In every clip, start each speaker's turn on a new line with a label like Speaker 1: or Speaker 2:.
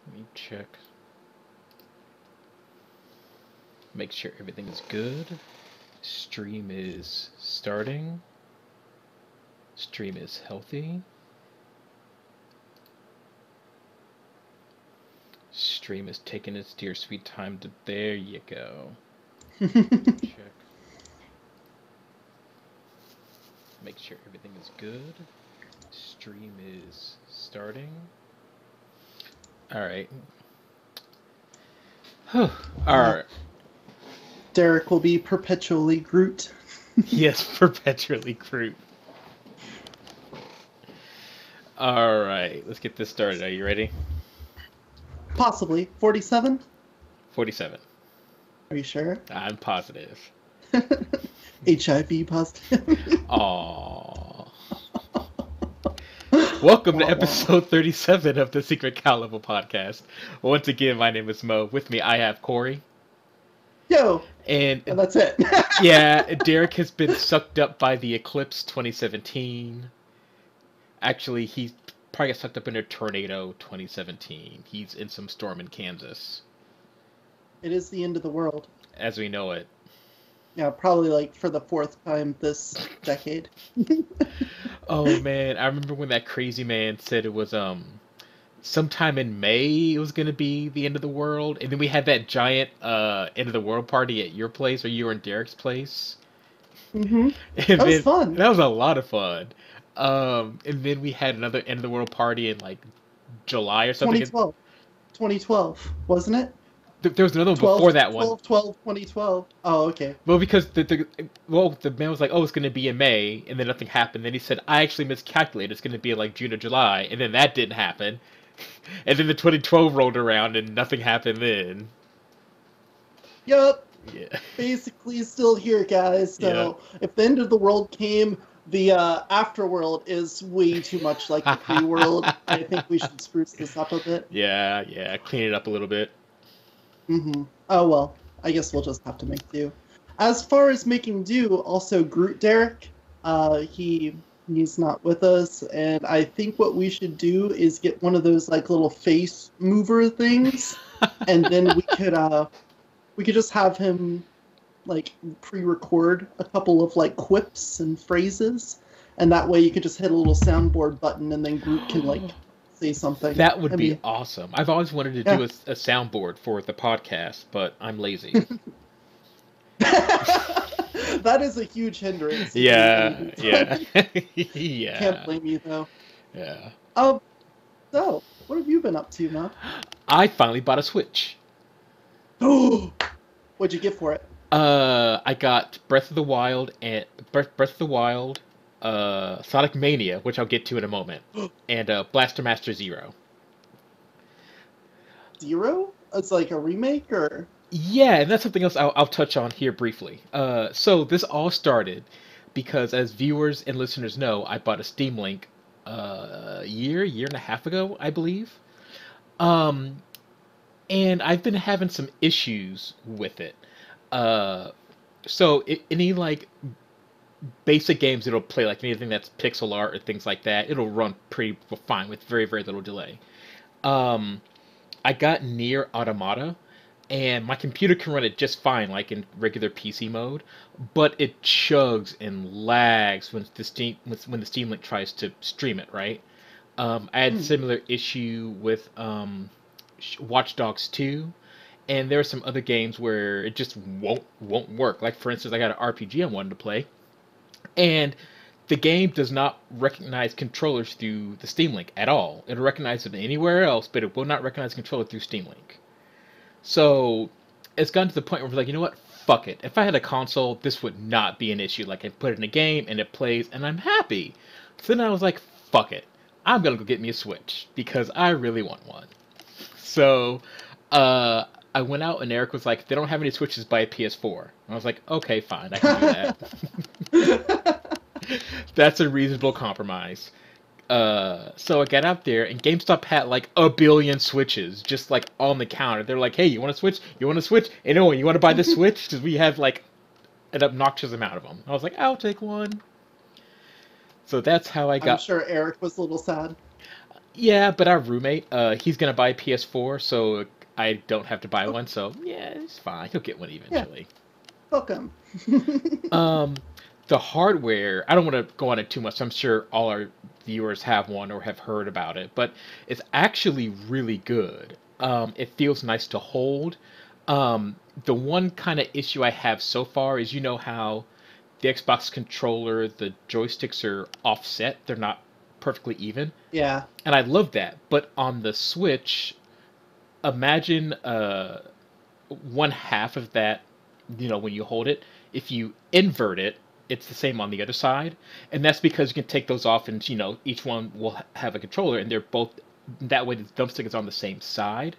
Speaker 1: Let me check. Make sure everything is good. Stream is starting. Stream is healthy. Stream is taking its dear sweet time to. There you go. Check. Make sure everything is good. Stream is starting. Alright. Alright.
Speaker 2: Derek will be perpetually Groot.
Speaker 1: Yes, perpetually Groot. Alright, let's get this started. Are you ready?
Speaker 2: Possibly. 47?
Speaker 1: 47.
Speaker 2: Are you sure?
Speaker 1: I'm positive.
Speaker 2: HIV positive.
Speaker 1: Aww. Welcome to episode 37 of the Secret Cow Level podcast. Once again, my name is Mo. With me, I have Corey.
Speaker 2: Yo!
Speaker 1: And
Speaker 2: that's it.
Speaker 1: Yeah, Derek has been sucked up by the eclipse 2017. Actually, he probably got sucked up in a tornado 2017. He's in some storm in Kansas.
Speaker 2: It is the end of the world.
Speaker 1: As we know it.
Speaker 2: Yeah, probably like for the fourth time this decade.
Speaker 1: Oh man, I remember when that crazy man said it was sometime in May it was gonna be the end of the world, and then we had that giant end of the world party at your place, or you were in Derek's place.
Speaker 2: Mm-hmm. That was fun.
Speaker 1: That was a lot of fun. And then we had another end of the world party in like July or something.
Speaker 2: 2012, wasn't it?
Speaker 1: There was another one before that one.
Speaker 2: 2012. Oh, okay.
Speaker 1: Well, because the man was like, oh, it's going to be in May, and then nothing happened. Then he said, I actually miscalculated. It's going to be in like June or July, and then that didn't happen. And then the 2012 rolled around, and nothing happened then.
Speaker 2: Yup.
Speaker 1: Yeah.
Speaker 2: Basically still here, guys. So if the end of the world came, the afterworld is way too much like the pre-world. I think we should spruce this up a bit.
Speaker 1: Yeah. Clean it up a little bit.
Speaker 2: Mm-hmm. Oh, well. I guess we'll just have to make do. As far as making do, also Groot Derek, he's not with us, and I think what we should do is get one of those like little face mover things, and then we could just have him like pre-record a couple of like quips and phrases, and that way you could just hit a little soundboard button, and then Groot can like say something.
Speaker 1: That would be awesome. I've always wanted to do a soundboard for the podcast, but I'm lazy.
Speaker 2: That is a huge hindrance.
Speaker 1: Yeah.
Speaker 2: Can't blame you though.
Speaker 1: Yeah.
Speaker 2: So what have you been up to, Mo?
Speaker 1: I finally bought a Switch.
Speaker 2: Oh, what'd you get for it?
Speaker 1: I got Breath of the Wild and Sonic Mania, which I'll get to in a moment, and Blaster Master Zero.
Speaker 2: Zero? It's like a remake, or?
Speaker 1: Yeah, and that's something else I'll touch on here briefly. So this all started because, as viewers and listeners know, I bought a Steam Link a year and a half ago, I believe. And I've been having some issues with it. So any like basic games it'll play, like anything that's pixel art or things like that, it'll run pretty fine with very, very little delay. I got Nier Automata, and my computer can run it just fine, like in regular PC mode, but it chugs and lags when the Steam Link tries to stream it, right? I had a similar issue with Watch Dogs 2, and there are some other games where it just won't work. Like, for instance, I got an RPG I wanted to play, and the game does not recognize controllers through the Steam Link at all. It'll recognize it anywhere else, but it will not recognize controller through Steam Link. So it's gotten to the point where we're like, you know what? Fuck it. If I had a console, this would not be an issue. Like, I put it in a game, and it plays, and I'm happy. So then I was like, fuck it. I'm gonna go get me a Switch, because I really want one. So, I went out and Eric was like, they don't have any Switches by a PS4. And I was like, okay, fine, I can do that. That's a reasonable compromise. So I got out there, and GameStop had like a billion Switches just like on the counter. They're like, hey, you want a Switch? You want a Switch? And no, you want to buy this Switch? Because we have like an obnoxious amount of them. I was like, I'll take one. So that's how I got.
Speaker 2: I'm sure Eric was a little sad.
Speaker 1: Yeah, but our roommate, he's gonna buy a PS4, so I don't have to buy one. So yeah, it's fine. He'll get one
Speaker 2: Yeah,
Speaker 1: eventually.
Speaker 2: welcome.
Speaker 1: Um, the hardware, I don't want to go on it too much. I'm sure all our viewers have one or have heard about it, but it's actually really good. It feels nice to hold. The one kind of issue I have so far is you know how the Xbox controller, the joysticks are offset, they're not perfectly even.
Speaker 2: Yeah,
Speaker 1: And I love that. But on the Switch, imagine one half of that, when you hold it, if you invert it, it's the same on the other side. And that's because you can take those off and, each one will have a controller and they're both, that way the thumbstick is on the same side.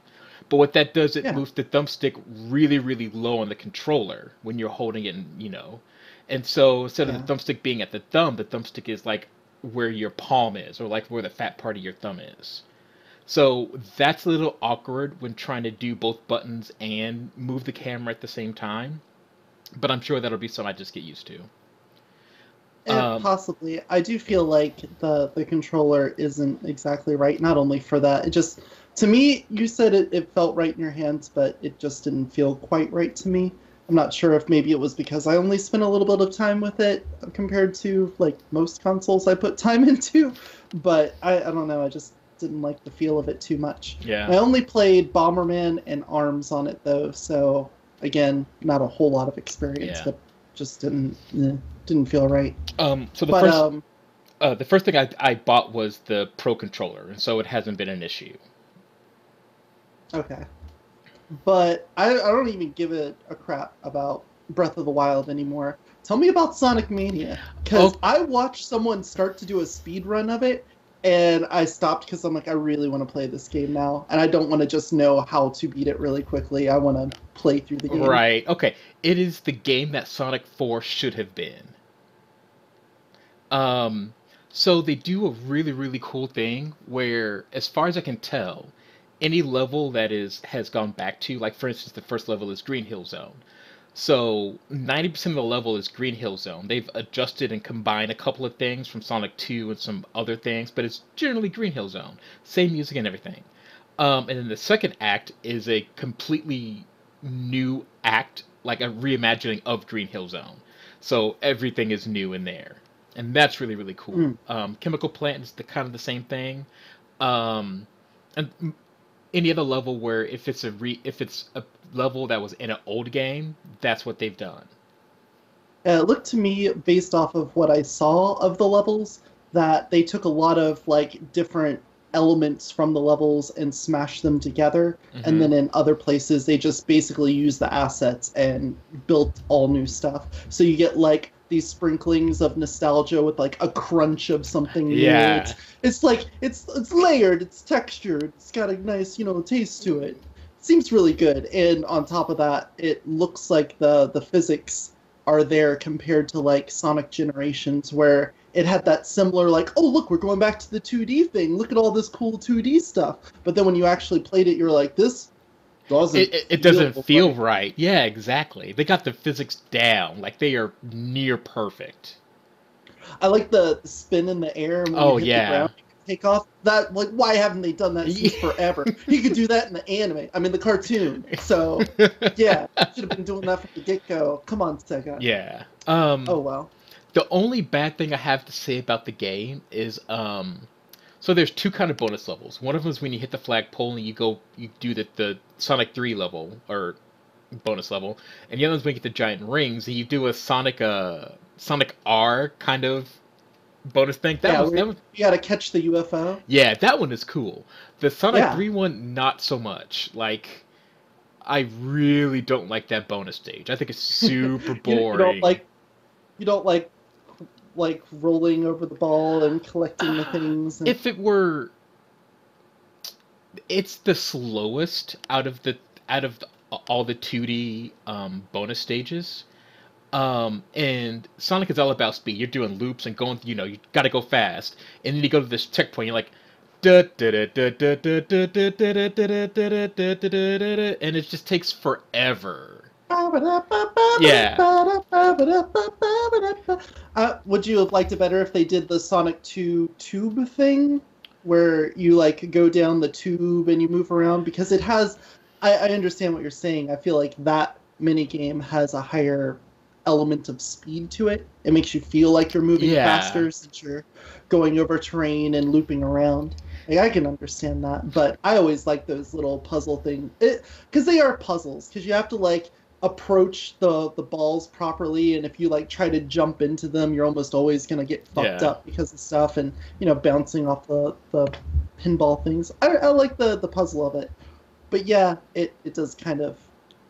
Speaker 1: But what that does, it
Speaker 2: yeah,
Speaker 1: moves the thumbstick really, really low on the controller when you're holding it, and so instead of
Speaker 2: yeah.
Speaker 1: the thumbstick being at the thumbstick is like where your palm is, or like where the fat part of your thumb is. So that's a little awkward when trying to do both buttons and move the camera at the same time. But I'm sure that'll be something I just get used to. Um,
Speaker 2: Possibly. I do feel like the controller isn't exactly right. Not only for that, it just to me, you said it felt right in your hands, but it just didn't feel quite right to me. I'm not sure if maybe it was because I only spent a little bit of time with it compared to like most consoles I put time into, but I don't know. I just didn't like the feel of it too much.
Speaker 1: yeah,
Speaker 2: I only played Bomberman and ARMS on it though, so again, not a whole lot of experience,
Speaker 1: yeah.
Speaker 2: but just didn't feel right.
Speaker 1: So
Speaker 2: But
Speaker 1: the first thing I bought was the Pro controller, and so it hasn't been an issue.
Speaker 2: okay. But I don't even give it a crap about Breath of the Wild anymore. Tell me about Sonic Mania, because
Speaker 1: Oh,
Speaker 2: I watched someone start to do a speed run of it, and I stopped because I'm like, I really want to play this game now, and I don't want to just know how to beat it really quickly. I want to play through the game.
Speaker 1: right. Okay. It is the game that Sonic 4 should have been. Um, so they do a really, really cool thing where, as far as I can tell, any level that is has gone back to, like for instance, the first level is Green Hill Zone. So 90% of the level is Green Hill Zone. They've adjusted and combined a couple of things from Sonic 2 and some other things, but it's generally Green Hill Zone. Same music and everything. And then the second act is a completely new act, like a reimagining of Green Hill Zone. So everything is new in there, and that's really really cool.
Speaker 2: Mm.
Speaker 1: Chemical Plant is the kind of the same thing. Um, and any other level where if it's a level that was in an old game, that's what they've done.
Speaker 2: It looked to me, based off of what I saw of the levels, that they took a lot of like different elements from the levels and smashed them together, and
Speaker 1: Hmm.
Speaker 2: then in other places they just basically used the assets and built all new stuff. So you get like these sprinklings of nostalgia with like a crunch of something new.
Speaker 1: Yeah.
Speaker 2: It's like it's layered, it's textured, it's got a nice taste to it. Seems really good, and on top of that, it looks like the physics are there compared to like Sonic Generations, where it had that similar like, oh look, we're going back to the 2D thing. Look at all this cool 2D stuff. But then when you actually played it, you're like, this doesn't
Speaker 1: It
Speaker 2: feel
Speaker 1: doesn't feel
Speaker 2: right.
Speaker 1: right. Yeah, exactly. They got the physics down. Like they are near perfect.
Speaker 2: I like the spin in the air, and when you
Speaker 1: Oh
Speaker 2: hit the
Speaker 1: yeah.
Speaker 2: ground, you can take off. That like, why haven't they done that since forever? You could do that in the anime. I mean, the cartoon. So yeah, should have been doing that from the get go. Come on, Sega.
Speaker 1: Yeah.
Speaker 2: Oh well.
Speaker 1: The only bad thing I have to say about the game is so there's two kind of bonus levels. One of them is when you hit the flagpole and you do the Sonic 3 level or bonus level, and the other one's when you get the giant rings and you do a Sonic R kind of bonus thing.
Speaker 2: Yeah,
Speaker 1: That
Speaker 2: where
Speaker 1: was
Speaker 2: you gotta catch the UFO.
Speaker 1: Yeah, that one is cool. The Sonic
Speaker 2: Yeah.
Speaker 1: 3 one, not so much. Like, I really don't like that bonus stage. I think it's super
Speaker 2: You don't
Speaker 1: boring.
Speaker 2: like like rolling over the ball and collecting the things and
Speaker 1: If it were, it's the slowest all the 2D bonus stages. And Sonic is all about speed. You're doing loops and going, you got to go fast. And then you go to this checkpoint, you're like, and it just takes forever. Yeah.
Speaker 2: would you have liked it better if they did the Sonic 2 tube thing? where you like go down the tube and you move around because it has. I understand what you're saying. I feel like that mini game has a higher element of speed to it. It makes you feel like you're moving
Speaker 1: Yeah,
Speaker 2: faster since you're going over terrain and looping around. Like, I can understand that, but I always like those little puzzle things because they are puzzles. Because you have to like approach the balls properly, and if you like try to jump into them, you're almost always gonna get fucked
Speaker 1: yeah,
Speaker 2: up because of stuff and bouncing off the pinball things. I like the puzzle of it, but yeah, it does kind of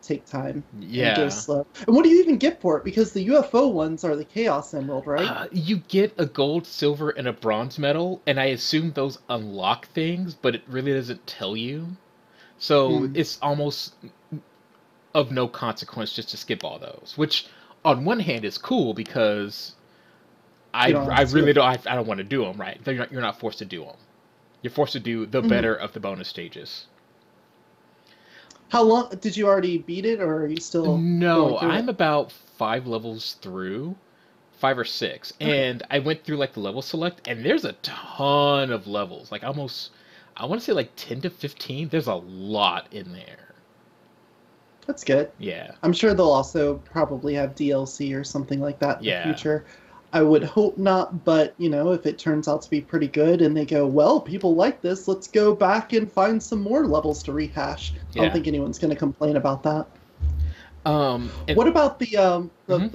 Speaker 2: take time and go
Speaker 1: yeah.
Speaker 2: slow. And what do you even get for it? Because the UFO ones are the Chaos Emerald, right?
Speaker 1: You get a gold, silver, and a bronze medal, and I assume those unlock things, but it really doesn't tell you. So
Speaker 2: Hmm.
Speaker 1: it's almost of no consequence just to skip all those. Which, on one hand, is cool because
Speaker 2: You don't have
Speaker 1: I
Speaker 2: to do
Speaker 1: really
Speaker 2: it.
Speaker 1: don't I don't want to do them right. You're not forced to do them. You're forced to do the
Speaker 2: Hmm.
Speaker 1: better of the bonus stages.
Speaker 2: How long did you already beat it, or are you still going
Speaker 1: No,
Speaker 2: through
Speaker 1: I'm
Speaker 2: it?
Speaker 1: about 5 levels through, 5 or 6,
Speaker 2: Okay.
Speaker 1: and I went through like the level select, and there's a ton of levels, like almost, I want to say like 10 to 15. There's a lot in there.
Speaker 2: That's good.
Speaker 1: Yeah,
Speaker 2: I'm sure they'll also probably have DLC or something like that in the
Speaker 1: yeah,
Speaker 2: future. I would hope not, but if it turns out to be pretty good and they go, well, people like this, let's go back and find some more levels to rehash. I don't
Speaker 1: yeah.
Speaker 2: think anyone's going to complain about that.
Speaker 1: And
Speaker 2: What about
Speaker 1: mhm.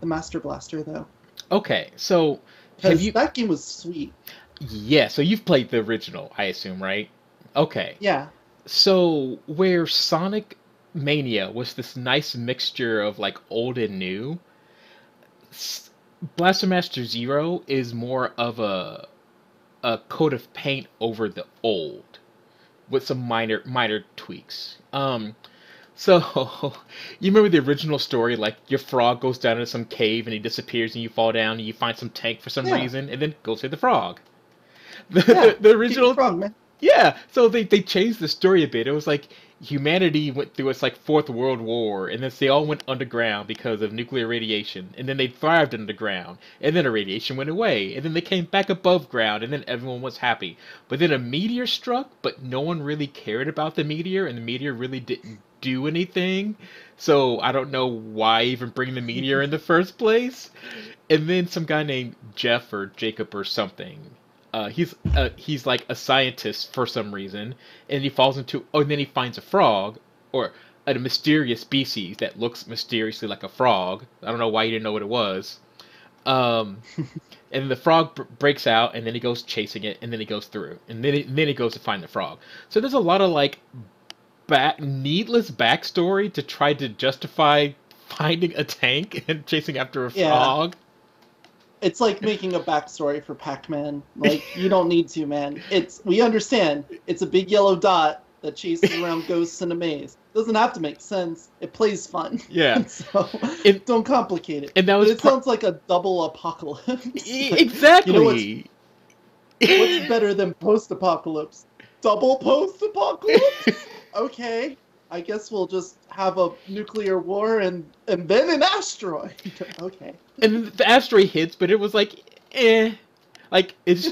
Speaker 2: the Master Blaster though?
Speaker 1: Okay, so have
Speaker 2: Because
Speaker 1: you?
Speaker 2: that game was sweet.
Speaker 1: Yeah, so you've played the original, I assume, right? Okay,
Speaker 2: Yeah.
Speaker 1: so where Sonic Mania was this nice mixture of like old and new, Blaster Master Zero is more of a coat of paint over the old with some minor tweaks. So you remember the original story, like your frog goes down into some cave and he disappears and you fall down and you find some tank for some
Speaker 2: Yeah.
Speaker 1: reason and then go save the frog. The,
Speaker 2: Yeah.
Speaker 1: the
Speaker 2: Keep the
Speaker 1: original,
Speaker 2: frog, man.
Speaker 1: yeah. So they changed the story a bit. It was like humanity went through its like fourth world war, and then they all went underground because of nuclear radiation, and then they thrived underground, and then the radiation went away, and then they came back above ground, and then everyone was happy. But then a meteor struck, but no one really cared about the meteor, and the meteor really didn't do anything. So I don't know why even bring the meteor in the first place. And then some guy named Jeff or Jacob or something. He's like a scientist for some reason, and he falls into and then he finds a frog or a mysterious species that looks mysteriously like a frog. I don't know why he didn't know what it was. Um, and the frog breaks out, and then he goes chasing it, and then he goes through, and then he goes to find the frog. So there's a lot of like needless backstory to try to justify finding a tank and chasing after a
Speaker 2: Yeah.
Speaker 1: frog.
Speaker 2: It's like making a backstory for Pac-Man. Like, you don't need to, man. We understand. It's a big yellow dot that chases around ghosts in a maze. Doesn't have to make sense. It plays fun.
Speaker 1: Yeah,
Speaker 2: So
Speaker 1: and
Speaker 2: don't complicate it.
Speaker 1: and that
Speaker 2: But
Speaker 1: was
Speaker 2: it sounds like a double apocalypse. Like, you know
Speaker 1: exactly.
Speaker 2: what's better than post-apocalypse? Double post-apocalypse? Okay. I guess we'll just have a nuclear war and then an asteroid. Okay.
Speaker 1: And the asteroid hits, but it was like, like it's.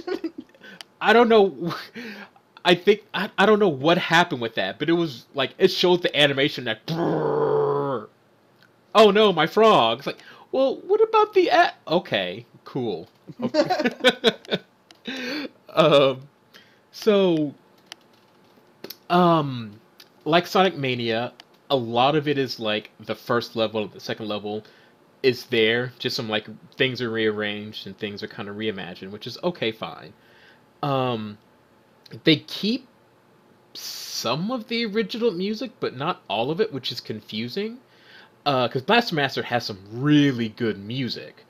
Speaker 1: I don't know. I don't know what happened with that, but it was like it showed the animation that. Brrr, oh no, my frog! It's like, well, what about the? Okay, cool. Okay. um. So Um, like Sonic Mania, a lot of it is like the first level, the second level is there. Just some like things are rearranged and things are kind of reimagined, which is okay, fine. Um, they keep some of the original music, but not all of it, which is confusing. Because Blaster Master has some really good music.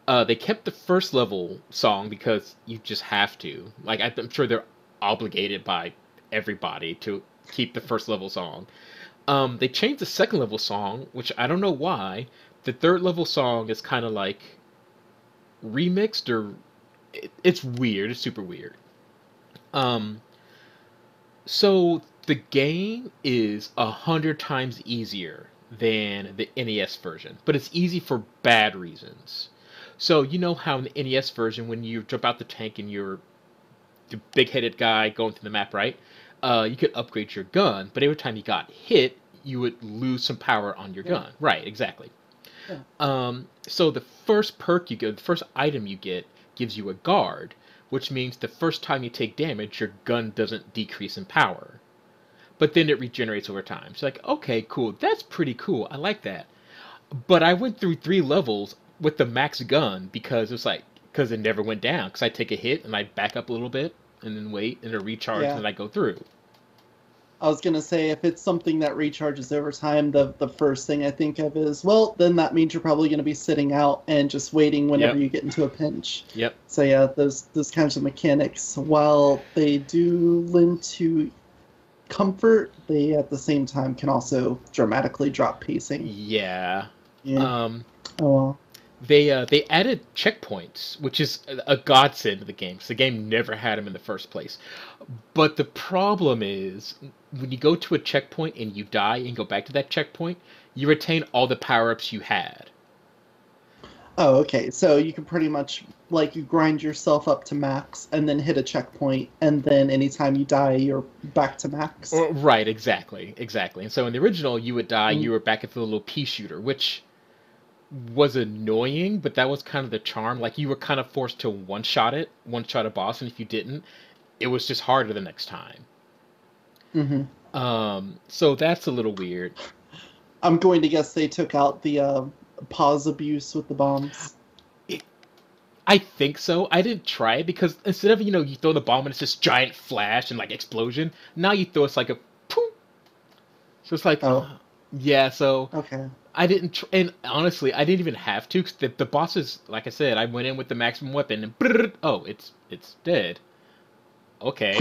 Speaker 1: They kept the first level song because you just have to. Like I'm sure they're obligated by everybody to keep the first level song. They changed the second level song, which I don't know why. The third level song is kind of like remixed or it's weird. It's super weird. Um, so the game is 100 times easier than the NES version, but it's easy for bad reasons. So you know how in the NES version, when you jump out the tank and you're the big-headed guy going through the map, right? You could upgrade your gun, but every time you got hit, you would lose some power on your
Speaker 2: Yeah.
Speaker 1: gun. Right, exactly.
Speaker 2: Yeah.
Speaker 1: So the first perk you get, the first item you get, gives you a guard, which means the first time you take damage, your gun doesn't decrease in power. But then it regenerates over time. So like, okay, cool. That's pretty cool. I like that. But I went through 3 levels with the max gun because it's like because it never went down. Because I take a hit and I back up a little bit and then wait and it recharge and
Speaker 2: Yeah.
Speaker 1: then I go through.
Speaker 2: I was gonna say if it's something that recharges over time, the first thing I think of is, well, then that means you're probably gonna be sitting out and just waiting whenever
Speaker 1: Yep.
Speaker 2: you get into a pinch.
Speaker 1: Yep.
Speaker 2: So yeah, those kinds of mechanics, while they do lend to comfort, they at the same time can also dramatically drop pacing.
Speaker 1: Yeah.
Speaker 2: Yeah.
Speaker 1: Um,
Speaker 2: Oh well.
Speaker 1: they added checkpoints, which is a godsend to the game because the game never had them in the first place. But the problem is when you go to a checkpoint and you die and go back to that checkpoint, you retain all the power ups you had.
Speaker 2: Oh, okay. So you can pretty much like you grind yourself up to max and then hit a checkpoint, and then anytime you die, you're back to max.
Speaker 1: Right, exactly, exactly. And so in the original, you would die,
Speaker 2: Mm.
Speaker 1: you were back at the little pea shooter, which was annoying, but that was kind of the charm. Like you were kind of forced to one shot a boss, and if you didn't, it was just harder the next time.
Speaker 2: Hmm.
Speaker 1: So that's a little weird.
Speaker 2: I'm going to guess they took out the pause abuse with the bombs.
Speaker 1: It, I think so. I didn't try it because instead of you throw the bomb and it's this giant flash and like explosion, now you throw it's like a poof. So it's like,
Speaker 2: Oh,
Speaker 1: yeah. So
Speaker 2: okay.
Speaker 1: I didn't, and honestly, I didn't even have to. 'Cause the bosses, like I said, I went in with the maximum weapon and oh, it's dead. Okay,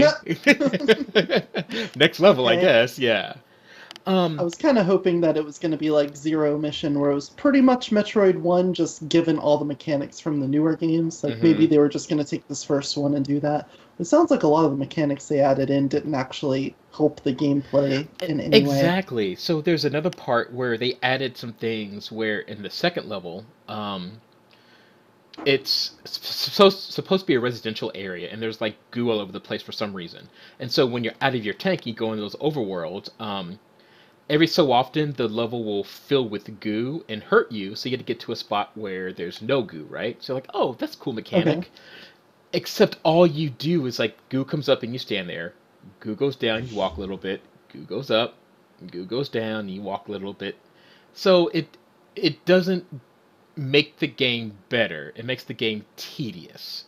Speaker 1: next level, I
Speaker 2: Okay.
Speaker 1: guess. Yeah.
Speaker 2: I
Speaker 1: Um.
Speaker 2: was kind of hoping that it was going to be like Zero Mission, where it was pretty much Metroid 1, just given all the mechanics from the newer games. Like maybe
Speaker 1: Mhm.
Speaker 2: they were just going to take this first one and do that. It sounds like a lot of the mechanics they added in didn't actually help the gameplay in any way.
Speaker 1: Exactly. So there's another part where they added some things where in the second level, it's supposed to be a residential area, and there's like goo all over the place for some reason. And so when you're out of your tank, you go into those overworlds. Every so often, the level will fill with goo and hurt you, so you have to get to a spot where there's no goo, right? So like, oh, that's a cool
Speaker 2: Okay.
Speaker 1: mechanic. Except all you do is like goo comes up and you stand there. Goo goes down, you walk a little bit. Goo goes up, goo goes down, you walk a little bit. So it doesn't make the game better. It makes the game tedious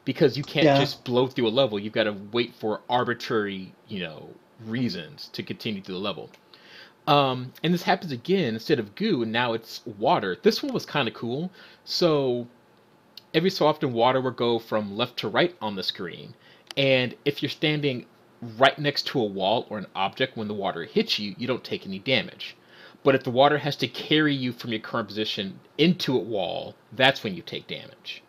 Speaker 1: because you can't
Speaker 2: Yeah.
Speaker 1: just blow through a level. You've got to wait for arbitrary, reasons to continue through the level. And this happens again instead of goo, and now it's water. This one was kind of cool. So every so often water will go from left to right on the screen. And if you're standing right next to a wall or an object when the water hits you, you don't take any damage. But if the water has to carry you from your current position into a wall, that's when you take damage.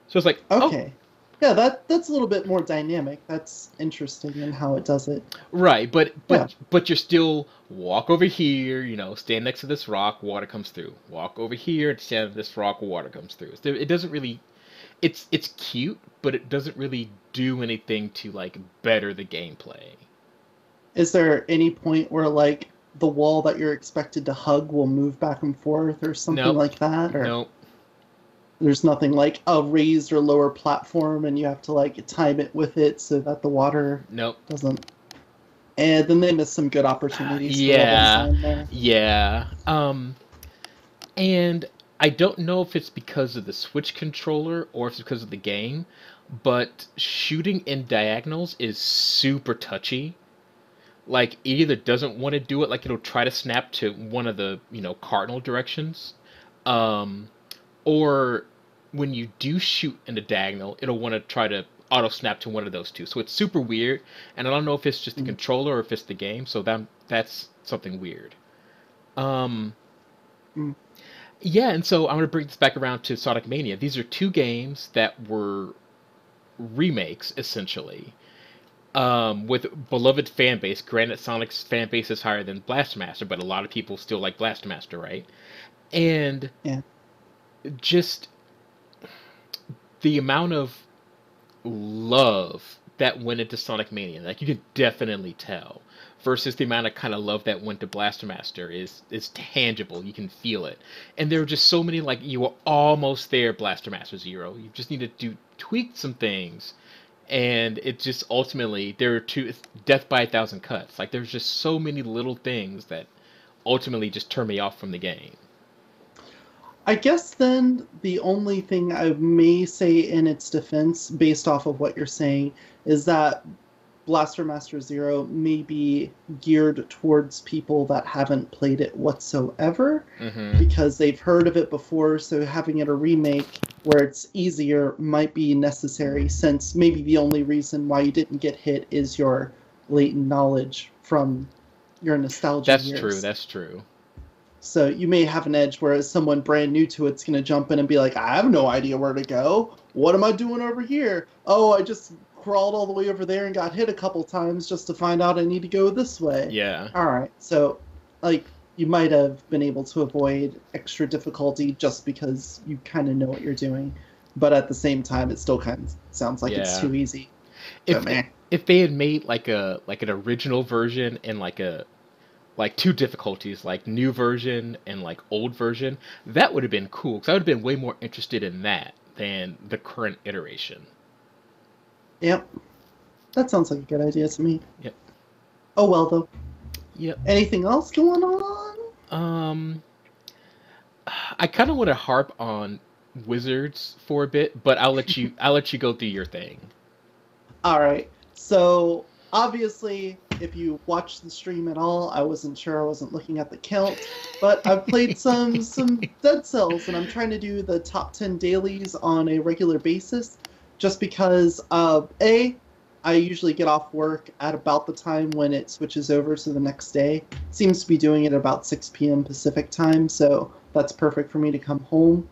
Speaker 1: So it's like, oh,
Speaker 2: Okay. Yeah, that's a little bit more dynamic. That's interesting in how it does it.
Speaker 1: right, but
Speaker 2: Yeah.
Speaker 1: but but you're still walk over here, stand next to this rock, water comes through. Walk over here and stand on this rock, water comes through. It doesn't really it's cute, but it doesn't really do anything to like better the gameplay.
Speaker 2: Is there any point where like the wall that you're expected to hug will move back and forth or something
Speaker 1: Nope,
Speaker 2: like that? Or
Speaker 1: nope,
Speaker 2: there's nothing like a raised or lower platform and you have to like time it with it so that the water
Speaker 1: nope.
Speaker 2: doesn't. And then they miss some good opportunities for level
Speaker 1: Yeah,
Speaker 2: design there.
Speaker 1: yeah. And I don't know if it's because of the Switch controller or if it's because of the game, but shooting in diagonals is super touchy. Like it either doesn't want to do it, like it'll try to snap to one of the cardinal directions, um, or when you do shoot in the diagonal, it'll want to try to auto snap to one of those two. So it's super weird, and I don't know if it's just the
Speaker 2: Mm.
Speaker 1: controller or if it's the game. So that's something weird. Um,
Speaker 2: Mm.
Speaker 1: yeah, and so I'm gonna bring this back around to Sonic Mania. These are two games that were remakes essentially, with beloved fan base. Granted, Sonic's fan base is higher than Blastmaster, but a lot of people still like Blastmaster, right? And
Speaker 2: Yeah.
Speaker 1: just the amount of love that went into Sonic Mania. Like you can definitely tell. Versus the amount of kind of love that went to Blaster Master is tangible. You can feel it. And there were just so many like you were almost there, Blaster Master Zero. You just need to tweak some things. And it just ultimately there are two death by a thousand cuts. Like there's just so many little things that ultimately just turn me off from the game.
Speaker 2: I guess then the only thing I may say in its defense, based off of what you're saying, is that Blaster Master Zero may be geared towards people that haven't played it whatsoever, because they've heard of it before, so having it a remake where it's easier might be necessary, since maybe the only reason why you didn't get hit is your latent knowledge from your nostalgia years.
Speaker 1: That's true.
Speaker 2: So you may have an edge, whereas someone brand new to it's going to jump in and be like, I have no idea where to go. What am I doing over here? Oh, I just crawled all the way over there and got hit a couple times just to find out I need to go this way.
Speaker 1: Yeah.
Speaker 2: All right. So, like, you might have been able to avoid extra difficulty just because you kind of know what you're doing. But at the same time, it still kind of sounds like it's too easy.
Speaker 1: If they had made like an original version and like two difficulties, like new version and like old version, that would have been cool, because I would have been way more interested in that than the current iteration.
Speaker 2: Yep. That sounds like a good idea to me.
Speaker 1: Yep.
Speaker 2: Oh well, though.
Speaker 1: Yep.
Speaker 2: Anything else going on?
Speaker 1: I kind of want to harp on Wizards for a bit, but I'll let you go do your thing.
Speaker 2: All right. So obviously, if you watched the stream at all, I wasn't sure. I wasn't looking at the count, but I've played some Dead Cells, and I'm trying to do the top 10 dailies on a regular basis, just because I usually get off work at about the time when it switches over to the next day. Seems to be doing it about 6 p.m. Pacific time, so that's perfect for me to come home.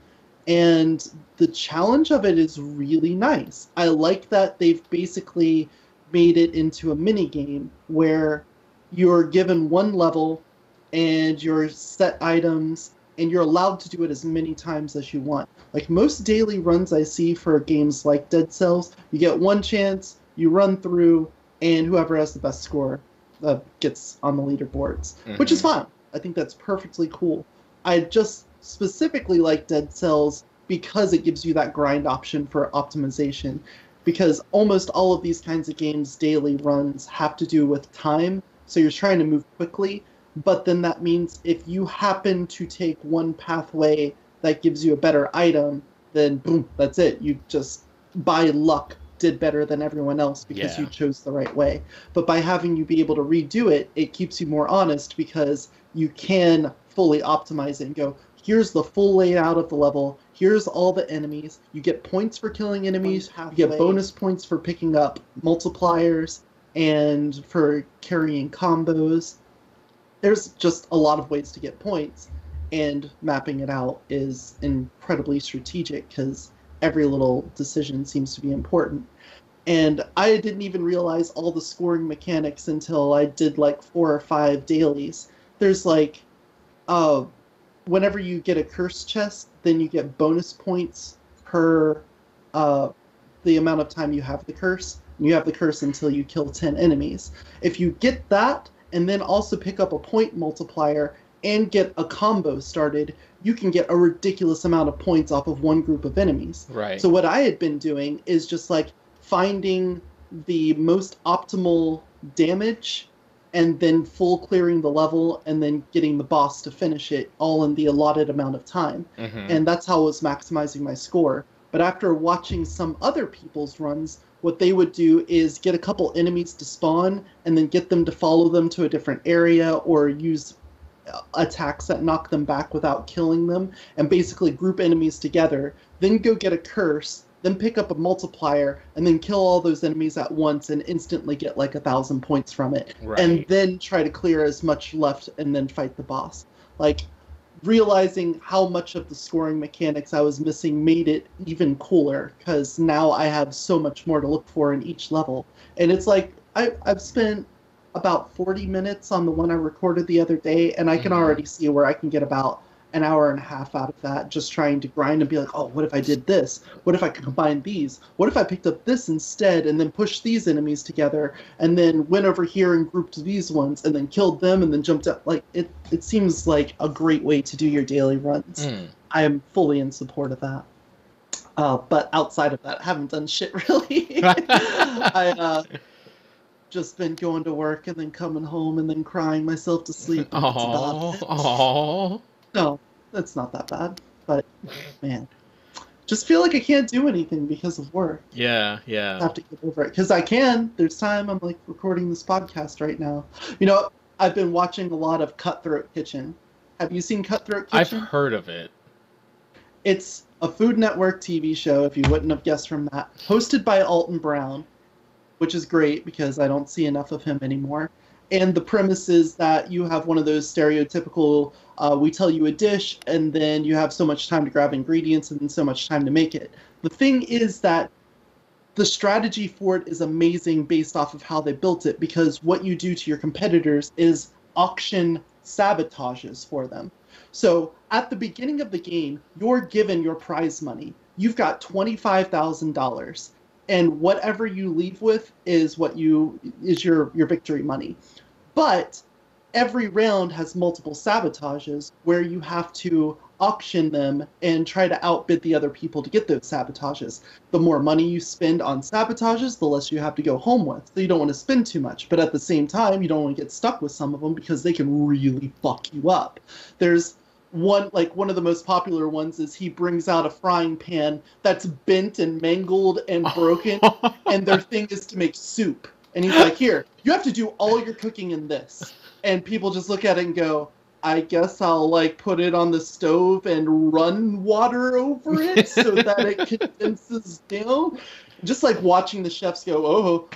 Speaker 2: And the challenge of it is really nice. I like that they've basically made it into a mini game where you're given one level and your set items, and you're allowed to do it as many times as you want. Like most daily runs I see for games like Dead Cells, you get one chance, you run through, and whoever has the best score gets on the leaderboards, which is fine. I think that's perfectly cool. I just specifically like Dead Cells because it gives you that grind option for optimization, because almost all of these kinds of games' daily runs have to do with time, so you're trying to move quickly, but then that means if you happen to take one pathway that gives you a better item, then boom, that's it. You just, by luck, did better than everyone else because you chose the right way. But by having you be able to redo it, it keeps you more honest, because you can fully optimize it and go, here's the full layout of the level, here's all the enemies, you get points for killing enemies, you get bonus points for picking up multipliers, and for carrying combos. There's just a lot of ways to get points, and mapping it out is incredibly strategic because every little decision seems to be important. And I didn't even realize all the scoring mechanics until I did like 4 or 5 dailies. There's like, whenever you get a curse chest, then you get bonus points per the amount of time you have the curse. You have the curse until you kill 10 enemies. If you get that, and then also pick up a point multiplier and get a combo started, you can get a ridiculous amount of points off of one group of enemies.
Speaker 1: Right.
Speaker 2: So what I had been doing is just like finding the most optimal damage and then full clearing the level and then getting the boss to finish it all in the allotted amount of time. And that's how I was maximizing my score. But after watching some other people's runs, what they would do is get a couple enemies to spawn and then get them to follow them to a different area, or use attacks that knock them back without killing them, and basically group enemies together, then go get a curse, then pick up a multiplier, and then kill all those enemies at once and instantly get like 1,000 points from it.
Speaker 1: Right.
Speaker 2: And then try to clear as much left and then fight the boss. Like, realizing how much of the scoring mechanics I was missing made it even cooler, because now I have so much more to look for in each level. And it's like, I've spent about 40 minutes on the one I recorded the other day, and I can already see where I can get about an hour and a half out of that just trying to grind and be like, oh, what if I did this? What if I could combine these? What if I picked up this instead and then pushed these enemies together and then went over here and grouped these ones and then killed them and then jumped up? Like, it seems like a great way to do your daily runs. I am fully in support of that. But outside of that, I haven't done shit really. I just been going to work and then coming home and then crying myself to sleep.
Speaker 1: Aww.
Speaker 2: No, that's not that bad. But man, just feel like I can't do anything because of work.
Speaker 1: Yeah.
Speaker 2: I have to get over it because I can. There's time. I'm like recording this podcast right now. You know, I've been watching a lot of Cutthroat Kitchen. Have you seen Cutthroat Kitchen?
Speaker 1: I've heard of it.
Speaker 2: It's a Food Network TV show, if you wouldn't have guessed from that, hosted by Alton Brown, which is great because I don't see enough of him anymore. And the premise is that you have one of those stereotypical, we tell you a dish, and then you have so much time to grab ingredients and then so much time to make it. The thing is that the strategy for it is amazing based off of how they built it, because what you do to your competitors is auction sabotages for them. So at the beginning of the game, you're given your prize money. You've got $25,000, and whatever you leave with is your victory money. But every round has multiple sabotages where you have to auction them and try to outbid the other people to get those sabotages. The more money you spend on sabotages, the less you have to go home with. So you don't want to spend too much, but at the same time, you don't want to get stuck with some of them because they can really fuck you up. There's one of the most popular ones is he brings out a frying pan that's bent and mangled and broken, and their thing is to make soup. And he's like, here, you have to do all your cooking in this. And people just look at it and go, I guess I'll put it on the stove and run water over it so that it condenses down. Just like watching the chefs go,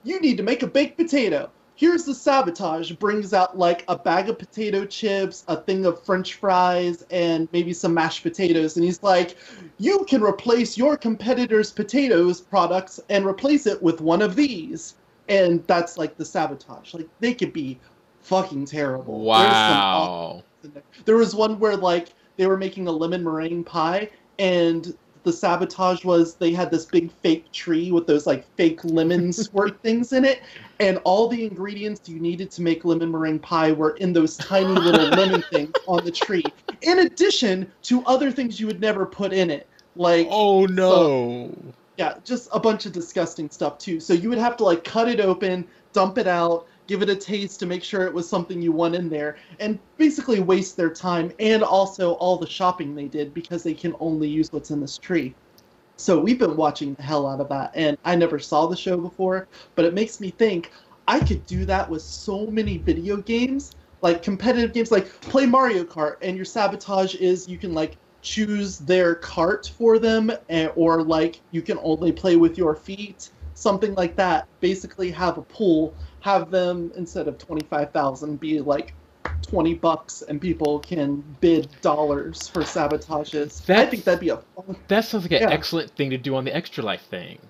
Speaker 2: you need to make a baked potato. Here's the sabotage. Brings out a bag of potato chips, a thing of French fries, and maybe some mashed potatoes. And he's like, you can replace your competitor's potatoes products and replace it with one of these. And that's the sabotage. They could be fucking terrible.
Speaker 1: Wow.
Speaker 2: There was one where they were making a lemon meringue pie, and the sabotage was they had this big fake tree with those fake lemon squirt things in it, and all the ingredients you needed to make lemon meringue pie were in those tiny little lemon things on the tree, in addition to other things you would never put in it.
Speaker 1: Oh no.
Speaker 2: Yeah, just a bunch of disgusting stuff too. So you would have to cut it open, dump it out, give it a taste to make sure it was something you want in there, and basically waste their time and also all the shopping they did because they can only use what's in this tree. So we've been watching the hell out of that, and I never saw the show before, but it makes me think I could do that with so many video games, competitive games, play Mario Kart, and your sabotage is you can choose their cart for them, or you can only play with your feet, something like that. Basically have a pool, have them instead of 25,000 be $20, and people can bid dollars for sabotages. I think that'd be a fun.
Speaker 1: That sounds like an excellent thing to do on the Extra Life thing.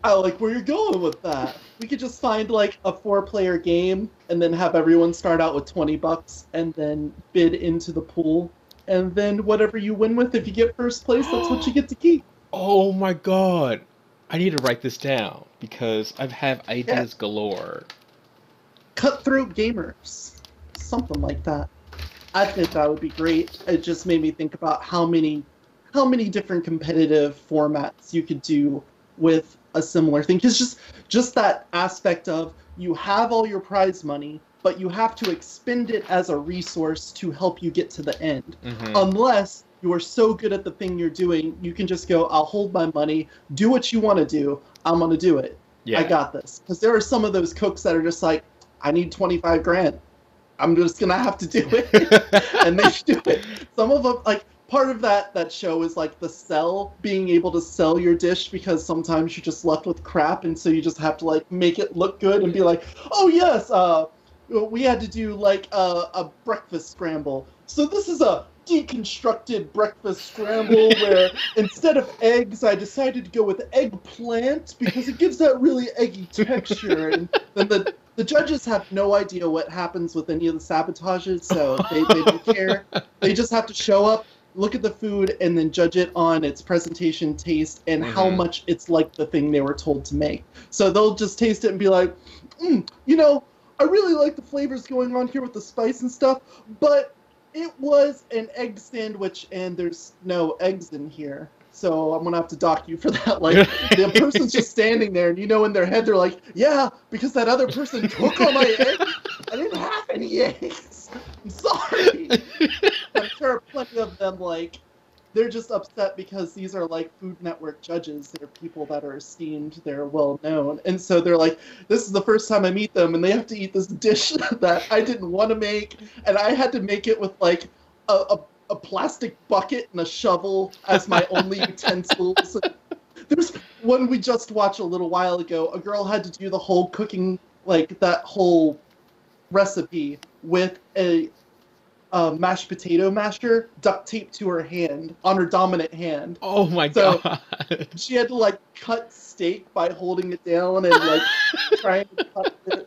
Speaker 2: I like where you're going with that. We could just find a 4-player game and then have everyone start out with $20 and then bid into the pool. And then whatever you win with, if you get first place, that's what you get to keep.
Speaker 1: Oh my god. I need to write this down because I have ideas galore.
Speaker 2: Cutthroat Gamers. Something like that. I think that would be great. It just made me think about how many different competitive formats you could do with a similar thing. Because just that aspect of you have all your prize money, but you have to expend it as a resource to help you get to the end. Mm-hmm. Unless you are so good at the thing you're doing, you can just go, I'll hold my money, do what you want to do, I'm going to do it. Yeah. I got this. Because there are some of those cooks that are just I need 25 grand. I'm just going to have to do it. And they do it. Some of them, part of that show is the being able to sell your dish, because sometimes you're just left with crap, and so you just have to make it look good and be oh yes, we had to do a breakfast scramble. So this is a deconstructed breakfast scramble where instead of eggs, I decided to go with eggplant because it gives that really eggy texture. And then the judges have no idea what happens with any of the sabotages, so they don't care. They just have to show up, look at the food, and then judge it on its presentation, taste, and how
Speaker 1: Mm-hmm.
Speaker 2: much it's like the thing they were told to make. So they'll just taste it and be like, you know, I really like the flavors going on here with the spice and stuff, but it was an egg sandwich and there's no eggs in here. So I'm gonna have to dock you for that. Like the person's just standing there, and you know, in their head they're like, "Yeah, because that other person took all my eggs. I didn't have any eggs. I'm sorry." I'm sure plenty of them like they're just upset because these are like Food Network judges. They're people that are esteemed. They're well known, and so they're like, "This is the first time I meet them, and they have to eat this dish that I didn't want to make, and I had to make it with like a plastic bucket and a shovel as my only utensils." There's one we just watched a little while ago. A girl had to do the whole cooking, like that whole recipe with a mashed potato masher duct taped to her hand, on her dominant hand.
Speaker 1: Oh my
Speaker 2: So
Speaker 1: god.
Speaker 2: she had to like cut steak by holding it down and like trying to cut it.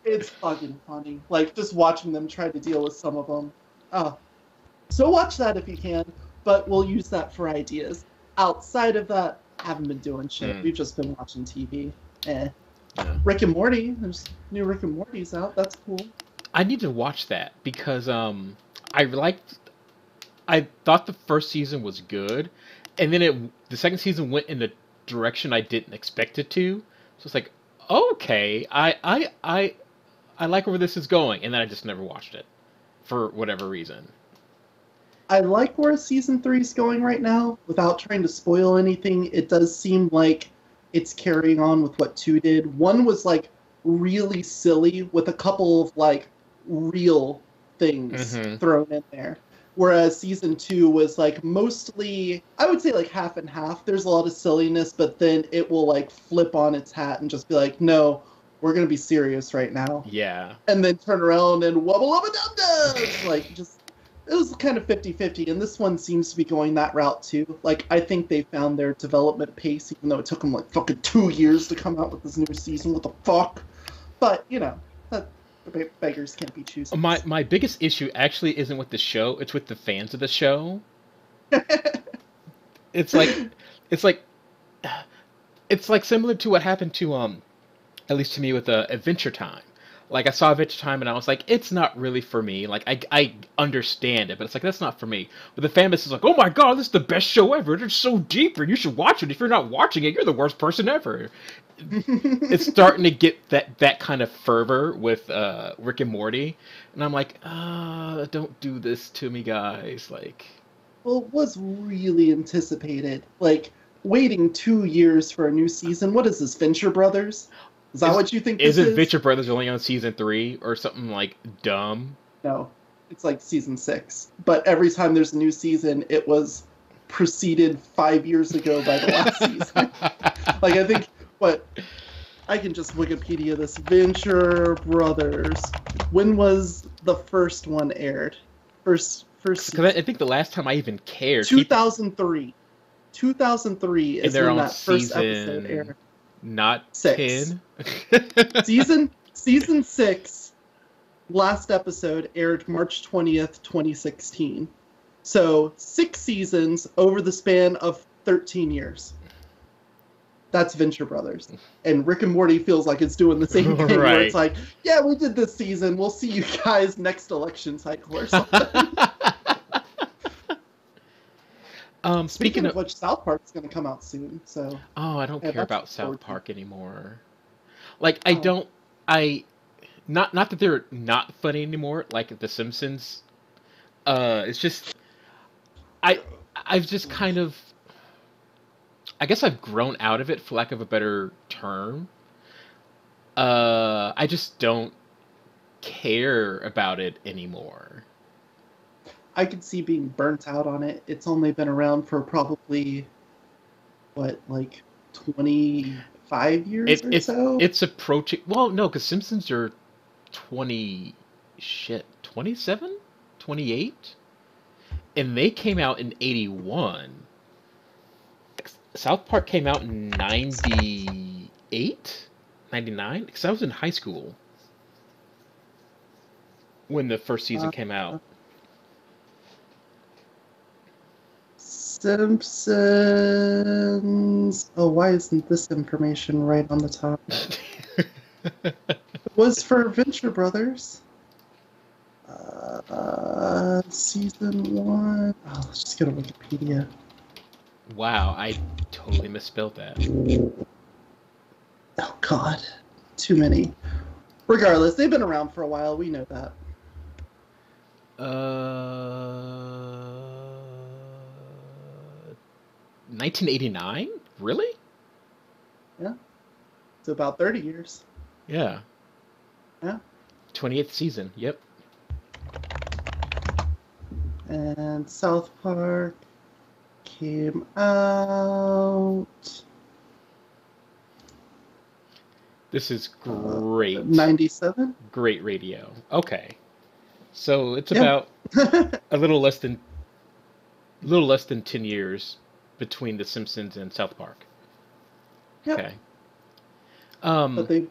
Speaker 2: It's fucking funny. Like just watching them try to deal with some of them. Oh, so watch that if you can, but we'll use that for ideas. Outside of that, haven't been doing shit. We've just been watching TV.
Speaker 1: Yeah.
Speaker 2: Rick and Morty. There's new Rick and Morty's out. That's cool.
Speaker 1: I need to watch that because I thought the first season was good, and then the second season went in a direction I didn't expect it to. So it's like, okay, I like where this is going, and then I just never watched it for whatever reason.
Speaker 2: I like where season 3 is going right now. Without trying to spoil anything, it does seem like it's carrying on with what 2 did. 1 was like really silly with a couple of like real things thrown in there. Whereas season 2 was like mostly, I would say like half and half. There's a lot of silliness, but then it will like flip on its hat and just be like, no, we're going to be serious right now.
Speaker 1: Yeah.
Speaker 2: And then turn around and wubble up a dum dum. Like just, it was kind of 50-50, and this one seems to be going that route too. Like, I think they found their development pace, even though it took them like fucking 2 years to come out with this new season. What the fuck? But, you know, beggars can't be choosers.
Speaker 1: My biggest issue actually isn't with the show; it's with the fans of the show. It's like, it's like, it's like similar to what happened to at least to me with Adventure Time. Like I saw Adventure Time and I was like, it's not really for me. Like I understand it, but it's like that's not for me. But the fan base is like, oh my god, this is the best show ever. It's so deep, and you should watch it. If you're not watching it, you're the worst person ever. It's starting to get that kind of fervor with Rick and Morty, and I'm like, don't do this to me, guys. Like,
Speaker 2: Well, it was really anticipated. Like, waiting 2 years for a new season. What is this, Venture Brothers? Is that what you think this
Speaker 1: isn't
Speaker 2: is?
Speaker 1: Venture Brothers only on season 3 or something like dumb?
Speaker 2: No, it's like season 6. But every time there's a new season, it was preceded 5 years ago by the last season. Like, I think, I can just Wikipedia this. Venture Brothers. When was the first one aired? First
Speaker 1: Because I think the last time I even cared,
Speaker 2: 2003. 2003
Speaker 1: and
Speaker 2: is
Speaker 1: they're
Speaker 2: when
Speaker 1: on
Speaker 2: that first episode
Speaker 1: season
Speaker 2: aired.
Speaker 1: not
Speaker 2: 6.
Speaker 1: 10.
Speaker 2: Season 6, last episode aired March 20th, 2016. So 6 seasons over the span of 13 years. That's Venture Brothers. And Rick and Morty feels like it's doing the same thing, where it's like, yeah, we did this season. We'll see you guys next election cycle or something. Speaking of which, South Park's going to come out soon. So.
Speaker 1: Oh, I don't
Speaker 2: Yeah,
Speaker 1: care
Speaker 2: that's
Speaker 1: about South
Speaker 2: important.
Speaker 1: Park anymore. Like, I don't. Not that they're not funny anymore. Like The Simpsons. It's just. I've just kind of. I guess I've grown out of it, for lack of a better term. I just don't care about it anymore.
Speaker 2: I could see being burnt out on it. It's only been around for probably, like 25 years or so?
Speaker 1: It's approaching. Well, no, because Simpsons are 27, 28, and they came out in 81. South Park came out in 98, 99, because I was in high school. when the first season
Speaker 2: Uh,
Speaker 1: came out.
Speaker 2: Simpsons. Oh, why isn't this information right on the top? It was for Venture Brothers. Season 1. Oh, let's just go to Wikipedia.
Speaker 1: Wow, I totally misspelled that.
Speaker 2: Oh, God. Too many. Regardless, they've been around for a while. We know that.
Speaker 1: 1989? Really?
Speaker 2: Yeah. It's about 30 years.
Speaker 1: Yeah.
Speaker 2: Yeah.
Speaker 1: 28th season. Yep.
Speaker 2: And South Park came out
Speaker 1: This is great.
Speaker 2: 97.
Speaker 1: Great radio. Okay. So it's
Speaker 2: Yeah.
Speaker 1: about a little less than 10 years between The Simpsons and South Park.
Speaker 2: Yep.
Speaker 1: Okay.
Speaker 2: But they've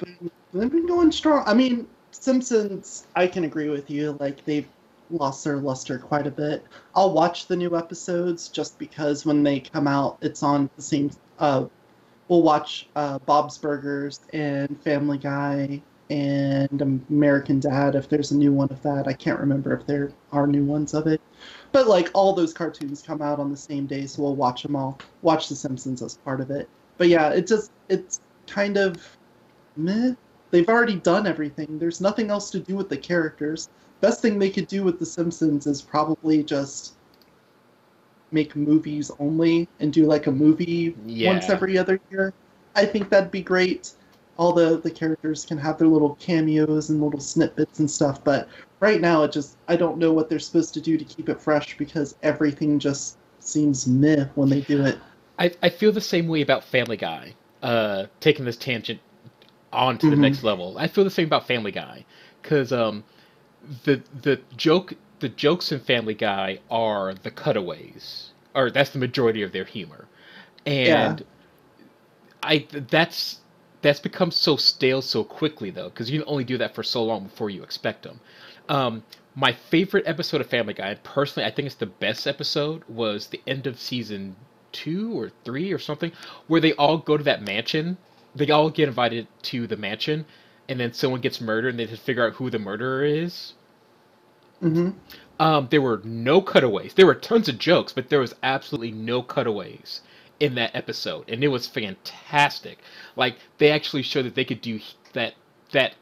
Speaker 2: been going strong. I mean, Simpsons, I can agree with you. Like, they've lost their luster quite a bit. I'll watch the new episodes just because when they come out, it's on the same. We'll watch Bob's Burgers and Family Guy and American Dad if there's a new one of that. I can't remember if there are new ones of it. But like all those cartoons come out on the same day, so we'll watch them all. Watch The Simpsons as part of it. But yeah, it's kind of meh. They've already done everything. There's nothing else to do with the characters. Best thing they could do with The Simpsons is probably just make movies only and do like a movie once every other year. I think that'd be great. All the characters can have their little cameos and little snippets and stuff, but right now I don't know what they're supposed to do to keep it fresh because everything just seems meh when they do it.
Speaker 1: I feel the same way about Family Guy. Taking this tangent on to the next level. I feel the same about Family Guy because the jokes in Family Guy are the cutaways, or that's the majority of their humor, and that's become so stale so quickly though, because you can only do that for so long before you expect them. My favorite episode of Family Guy, and personally, I think it's the best episode, was the end of season 2 or 3 or something, where they all go to that mansion. They all get invited to the mansion, and then someone gets murdered, and they just figure out who the murderer is. There were no cutaways. There were tons of jokes, but there was absolutely no cutaways in that episode, and it was fantastic. Like they actually showed that they could do that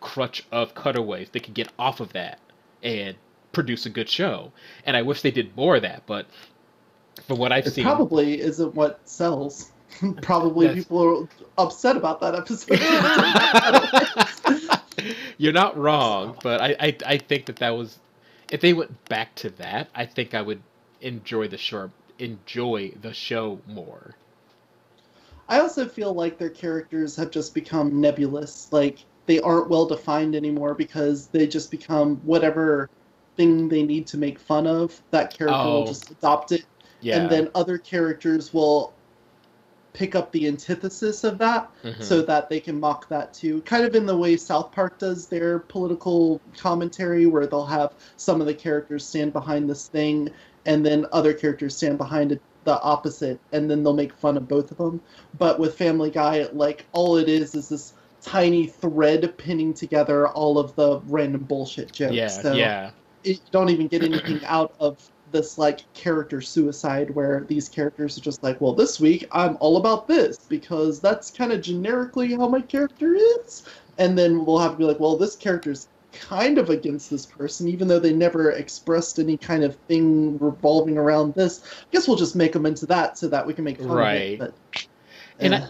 Speaker 1: crutch of cutaways. They could get off of that and produce a good show. And I wish they did more of that, but from what I've seen,
Speaker 2: probably isn't what sells. Probably people are upset about that episode.
Speaker 1: You're not wrong, but I think that was, if they went back to that, I think I would enjoy the show more.
Speaker 2: I also feel like their characters have just become nebulous. Like they aren't well defined anymore because they just become whatever thing they need to make fun of. That character will just adopt it, and then other characters will pick up the antithesis of that so that they can mock that too. Kind of in the way South Park does their political commentary, where they'll have some of the characters stand behind this thing and then other characters stand behind it, the opposite, and then they'll make fun of both of them. But with Family Guy, like all it is this tiny thread pinning together all of the random bullshit jokes. You don't even get anything out of this like character suicide where these characters are just like, well, this week I'm all about this because that's kind of generically how my character is, and then we'll have to be like, well, this character's kind of against this person even though they never expressed any kind of thing revolving around this. I guess we'll just make them into that so that we can make fun of it. But,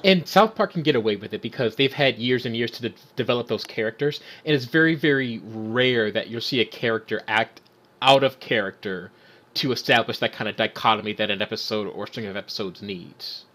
Speaker 1: and South Park can get away with it because they've had years and years to develop those characters, and it's very, very rare that you'll see a character act out of character to establish that kind of dichotomy that an episode or string of episodes needs.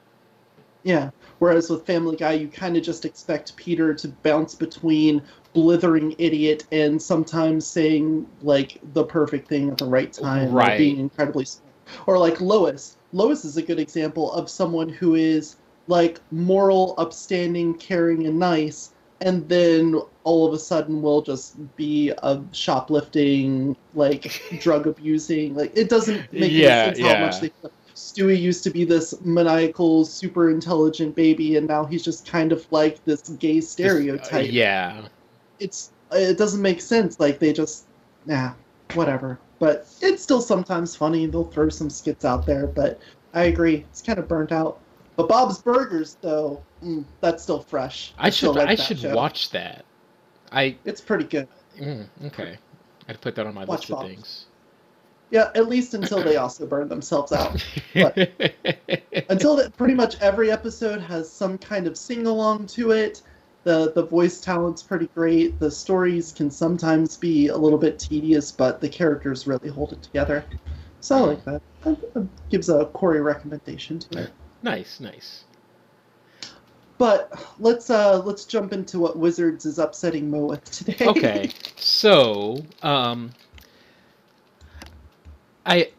Speaker 2: Yeah, whereas with Family Guy, you kind of just expect Peter to bounce between blithering idiot and sometimes saying like the perfect thing at the right time, or being incredibly smart. Or like Lois. Lois is a good example of someone who is like moral, upstanding, caring, and nice, and then all of a sudden will just be a shoplifting, like drug abusing. Like it doesn't make any
Speaker 1: Yeah,
Speaker 2: sense how much
Speaker 1: yeah.
Speaker 2: they. Stewie used to be this maniacal, super intelligent baby, and now he's just kind of like this gay
Speaker 1: Just
Speaker 2: stereotype.
Speaker 1: yeah.
Speaker 2: It doesn't make sense. Like they just whatever. But it's still sometimes funny. They'll throw some skits out there, but I agree, it's kind of burnt out. But Bob's Burgers, though, that's still fresh. I still
Speaker 1: I
Speaker 2: like that
Speaker 1: should
Speaker 2: show.
Speaker 1: watch that. I
Speaker 2: It's pretty good.
Speaker 1: okay. I'd put that on my
Speaker 2: Watch
Speaker 1: list of
Speaker 2: Bob's.
Speaker 1: things.
Speaker 2: Yeah, at least until they also burn themselves out. But until that, pretty much every episode has some kind of sing along to it. The voice talent's pretty great. The stories can sometimes be a little bit tedious, but the characters really hold it together. So I like that. That gives a Corey recommendation to it.
Speaker 1: Nice, nice.
Speaker 2: But let's jump into what Wizards is upsetting Mo with today.
Speaker 1: Okay, so I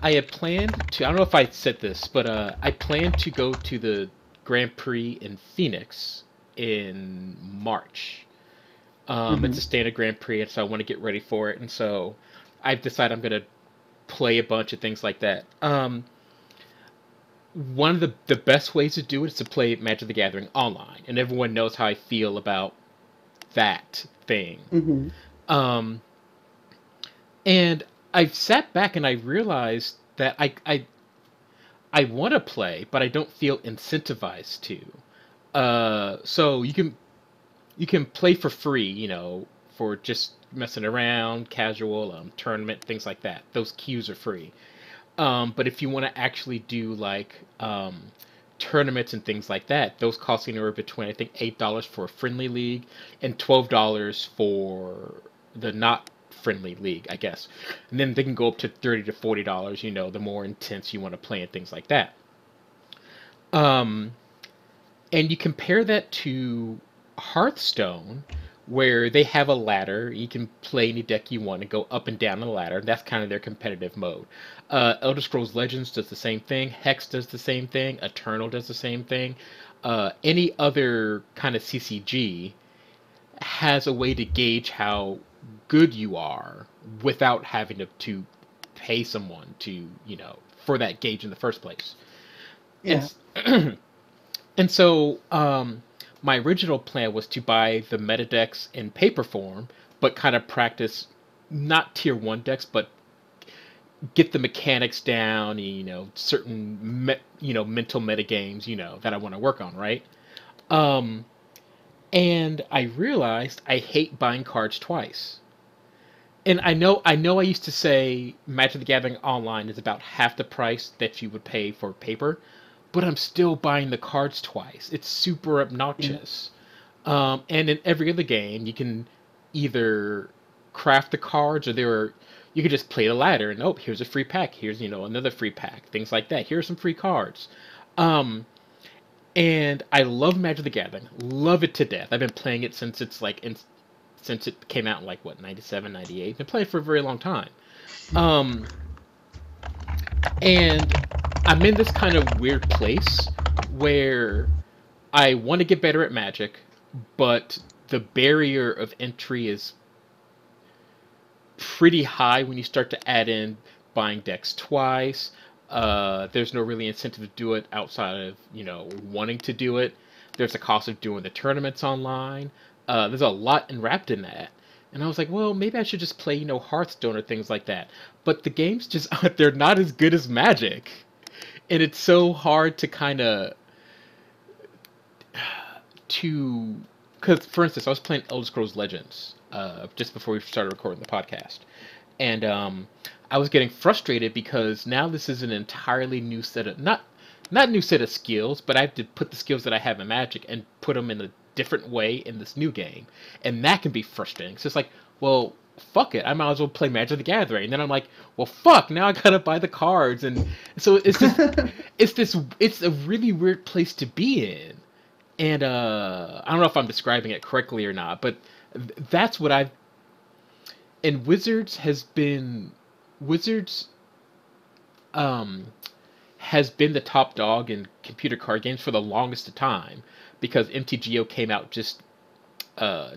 Speaker 1: had planned to. I don't know if I said this, but I planned to go to the Grand Prix in Phoenix in March. It's a standard Grand Prix, and so I want to get ready for it, and so I've decided I'm gonna play a bunch of things like that. One of the best ways to do it is to play Magic the Gathering online, and everyone knows how I feel about that thing.
Speaker 2: hmm
Speaker 1: Um, and I've sat back and I realized that I want to play, but I don't feel incentivized to. So you can play for free, for just messing around, casual, tournament, things like that. Those queues are free. But if you want to actually do like tournaments and things like that, those cost anywhere between I think $8 for a friendly league and $12 for the not friendly league, I guess. And then they can go up to $30 to $40, the more intense you want to play and things like that. Um, and you compare that to Hearthstone, where they have a ladder. You can play any deck you want and go up and down the ladder. That's kind of their competitive mode. Elder Scrolls Legends does the same thing. Hex does the same thing. Eternal does the same thing. Any other kind of CCG has a way to gauge how good you are without having to pay someone to, for that gauge in the first place.
Speaker 2: Yeah.
Speaker 1: And And so, my original plan was to buy the meta decks in paper form, but kind of practice not tier one decks, but get the mechanics down, certain mental meta games, that I want to work on, right? Um, and I realized I hate buying cards twice. And I used to say Magic the Gathering online is about half the price that you would pay for paper, but I'm still buying the cards twice. It's super
Speaker 2: Yeah.
Speaker 1: obnoxious. And in every other game, you can either craft the cards, or you can just play the ladder and, oh, here's a free pack. Here's another free pack. Things like that. Here's some free cards. Um, and I love Magic the Gathering. Love it to death. I've been playing it since since it came out in like what, 97, 98. Been playing for a very long time. Um, and I'm in this kind of weird place where I want to get better at Magic, but the barrier of entry is pretty high when you start to add in buying decks twice. There's no really incentive to do it outside of, wanting to do it. There's the cost of doing the tournaments online. There's a lot enwrapped in that. And I was like, well, maybe I should just play, Hearthstone or things like that. But the games just they're not as good as Magic. And it's so hard to kind of to because for instance, I was playing Elder Scrolls Legends just before we started recording the podcast, and I was getting frustrated because now this is an entirely new set of not new set of skills, but I have to put the skills that I have in Magic and put them in a different way in this new game, and that can be frustrating. So it's like, well, fuck it, I might as well play Magic the Gathering. And then I'm like, well, fuck, now I gotta buy the cards, and so it's a really weird place to be in. And I don't know if I'm describing it correctly or not, but that's what I've. And Wizards um, has been the top dog in computer card games for the longest of time because MTGO came out just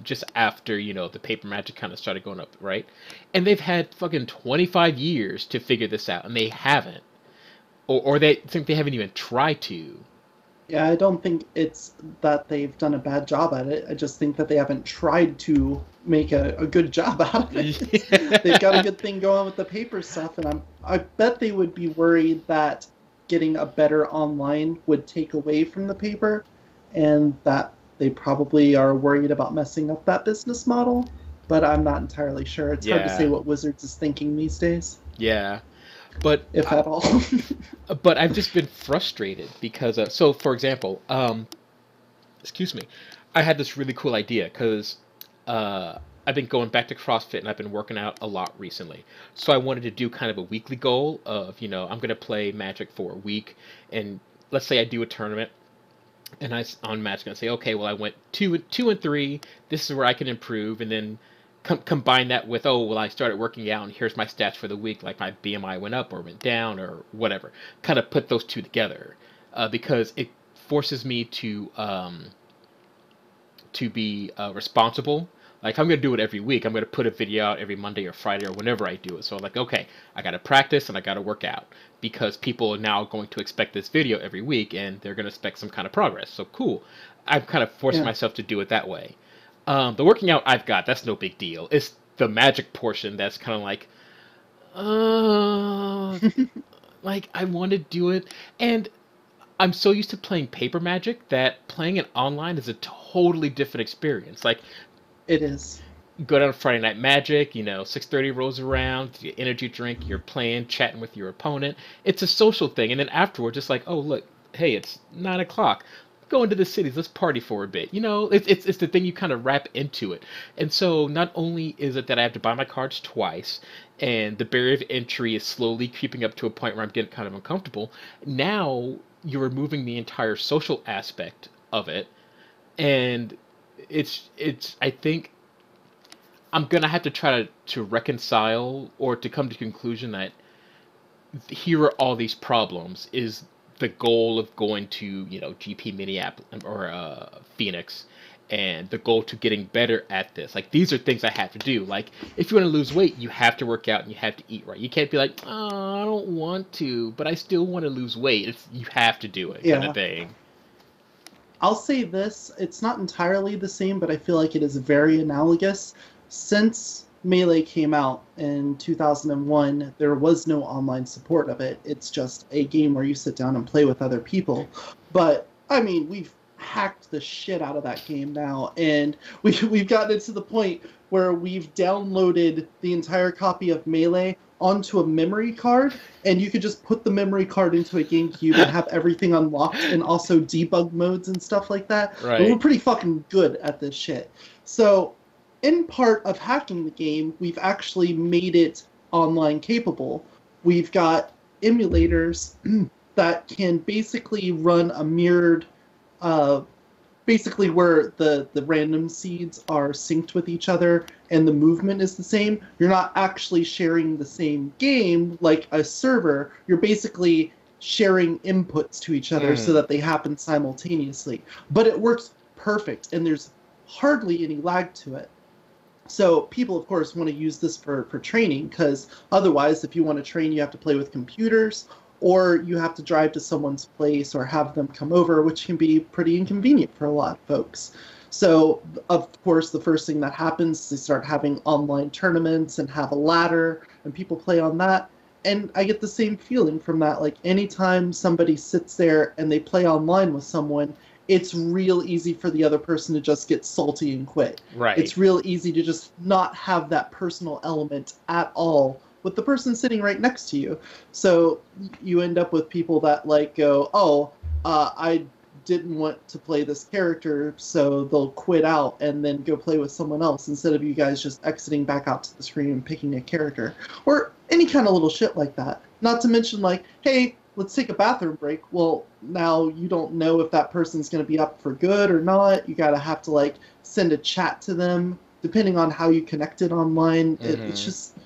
Speaker 1: just after the paper magic kind of started going up, right? And they've had fucking 25 years to figure this out, and they haven't, or they think they haven't even tried to.
Speaker 2: Yeah, I don't think it's that they've done a bad job at it. I just think that they haven't tried to make a good job out of it. They've got a good thing going with the paper stuff, and I bet they would be worried that getting a better online would take away from the paper, and that they probably are worried about messing up that business model. But I'm not entirely sure. It's hard to say what Wizards is thinking these days.
Speaker 1: Yeah. But
Speaker 2: if at all.
Speaker 1: But I've just been frustrated because so for example, excuse me, I had this really cool idea because I've been going back to CrossFit and I've been working out a lot recently. So I wanted to do kind of a weekly goal of, I'm going to play Magic for a week, and let's say I do a tournament and on Magic and I say, okay, well I went 2-3, this is where I can improve, and then combine that with, oh, well, I started working out and here's my stats for the week, like my BMI went up or went down or whatever. Kind of put those two together because it forces me to be responsible. Like, if I'm going to do it every week, I'm going to put a video out every Monday or Friday or whenever I do it. So, like, okay, I got to practice and I got to work out because people are now going to expect this video every week and they're going to expect some kind of progress. So, cool. I've kind of forced myself to do it that way. The working out I've got, that's no big deal. It's the Magic portion that's kind of like, like, I want to do it. And I'm so used to playing paper Magic that playing it online is a totally different experience. Like,
Speaker 2: it is.
Speaker 1: Go down to Friday Night Magic, 6:30 rolls around, your energy drink, you're playing, chatting with your opponent. It's a social thing. And then afterwards, it's like, oh, look, hey, it's 9 o'clock. Go into the cities, let's party for a bit. It's the thing you kind of wrap into it. And so not only is it that I have to buy my cards twice, and the barrier of entry is slowly creeping up to a point where I'm getting kind of uncomfortable, now you're removing the entire social aspect of it. And it's I think I'm going to have to try to reconcile or to come to the conclusion that here are all these problems is the goal of going to, GP Minneapolis or Phoenix, and the goal to getting better at this. Like, these are things I have to do. Like, if you want to lose weight, you have to work out and you have to eat right. You can't be like, oh, I don't want to, but I still want to lose weight. You have to do it, kind of thing.
Speaker 2: I'll say this, it's not entirely the same, but I feel like it is very analogous. Since Melee came out in 2001, there was no online support of it. It's just a game where you sit down and play with other people. But, I mean, we've hacked the shit out of that game now, and we've gotten it to the point where we've downloaded the entire copy of Melee onto a memory card, and you could just put the memory card into a GameCube and have everything unlocked, and also debug modes and stuff like that.
Speaker 1: Right.
Speaker 2: But we're pretty fucking good at this shit. So, in part of hacking the game, we've actually made it online capable. We've got emulators that can basically run a mirrored, basically where the random seeds are synced with each other and the movement is the same. You're not actually sharing the same game like a server. You're basically sharing inputs to each other so that they happen simultaneously. But it works perfect, and there's hardly any lag to it. So people, of course, want to use this for training, because otherwise, if you want to train, you have to play with computers, or you have to drive to someone's place or have them come over, which can be pretty inconvenient for a lot of folks. So, of course, the first thing that happens is they start having online tournaments and have a ladder, and people play on that. And I get the same feeling from that. Like, anytime somebody sits there and they play online with someone, it's real easy for the other person to just get salty and quit.
Speaker 1: Right.
Speaker 2: It's real easy to just not have that personal element at all with the person sitting right next to you. So you end up with people that like go, oh, I didn't want to play this character, so they'll quit out and then go play with someone else instead of you guys just exiting back out to the screen and picking a character. Or any kind of little shit like that. Not to mention like, hey, let's take a bathroom break. Well, now you don't know if that person's going to be up for good or not. You got to have to like send a chat to them depending on how you connected online. It's just,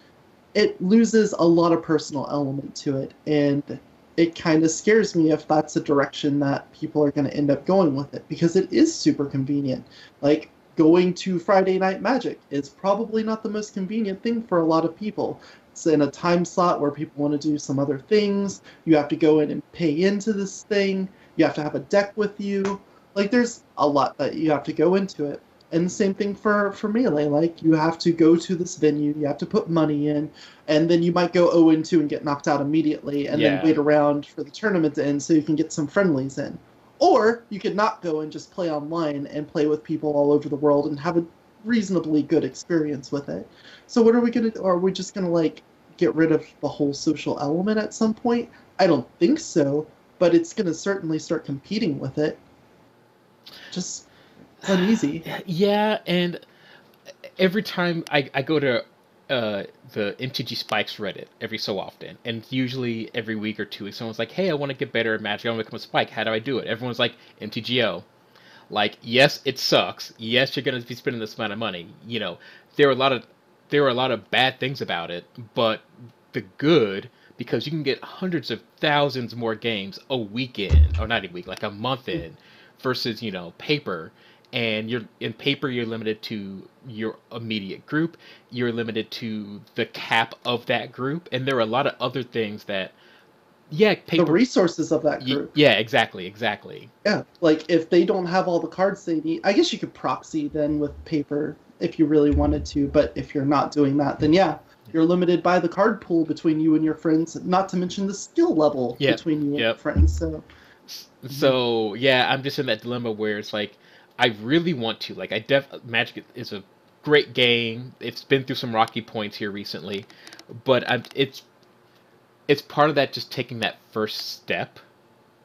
Speaker 2: it loses a lot of personal element to it. And it kind of scares me if that's a direction that people are going to end up going with it, because it is super convenient. Like, going to Friday Night Magic is probably not the most convenient thing for a lot of people. It's in a time slot where people want to do some other things. You have to go in and pay into this thing. You have to have a deck with you. Like, there's a lot that you have to go into it. And the same thing for Melee. Like, you have to go to this venue, you have to put money in, and then you might go 0-2 and get knocked out immediately, and then wait around for the tournament to end so you can get some friendlies in. Or you could not go and just play online and play with people all over the world and have a reasonably good experience with it. So what are we going to do? Are we just going to, like, get rid of the whole social element at some point? I don't think so, but it's going to certainly start competing with it. Just uneasy.
Speaker 1: Yeah, and every time I go to the MTG Spikes Reddit every so often, and usually every week or 2 weeks, someone's like, "Hey, I want to get better at Magic. I want to become a Spike. How do I do it?" Everyone's like, "MTGO." Like, yes, it sucks. Yes, you're gonna be spending this amount of money. You know, there are a lot of bad things about it, but the good, because you can get hundreds of thousands more games a weekend, or not a week, like a month in, versus, you know, paper. And you're in paper, you're limited to your immediate group. You're limited to the cap of that group, and there are a lot of other things that, yeah, paper.
Speaker 2: The resources of that group.
Speaker 1: Yeah, exactly.
Speaker 2: Yeah, like if they don't have all the cards they need, I guess you could proxy then with paper if you really wanted to. But if you're not doing that, then yeah, you're limited by the card pool between you and your friends. Not to mention the skill level between you and your friends.
Speaker 1: So yeah, I'm just in that dilemma where it's like, I really want to, like, Magic is a great game. It's been through some rocky points here recently, but it's part of that, just taking that first step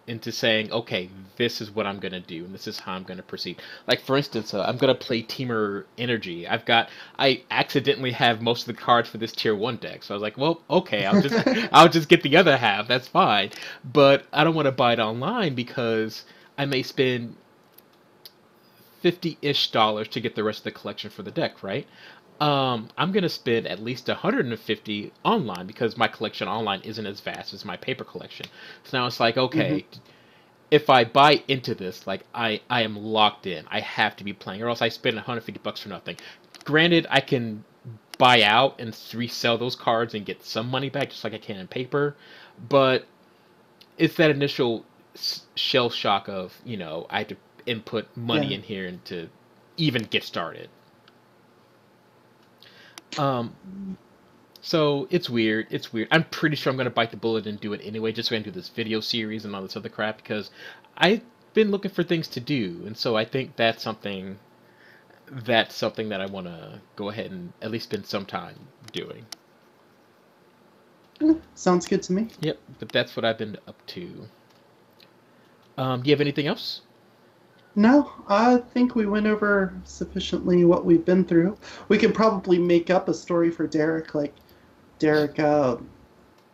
Speaker 1: into saying, okay, this is what I'm gonna do, and this is how I'm gonna proceed. Like, for instance, I'm gonna play Teamer Energy. I accidentally have most of the cards for this tier 1 deck, so I was like, well, okay, I'll just get the other half. That's fine, but I don't want to buy it online because I may spend $50-ish to get the rest of the collection for the deck, right? I'm gonna spend at least $150 online because my collection online isn't as vast as my paper collection. So now it's like, okay, if I buy into this, like, I am locked in. I have to be playing, or else I spend $150 for nothing. Granted, I can buy out and resell those cards and get some money back, just like I can in paper, but it's that initial shell shock of, you know, I had to input money in here and to even get started. So it's weird. I'm pretty sure I'm gonna bite the bullet and do it anyway, just so I can do this video series and all this other crap, because I've been looking for things to do, and so I think that's something that I want to go ahead and at least spend some time doing.
Speaker 2: Sounds good to me.
Speaker 1: Yep, but that's what I've been up to. Do you have anything else?
Speaker 2: No, I think we went over sufficiently what we've been through. We could probably make up a story for Derek. Like, Derek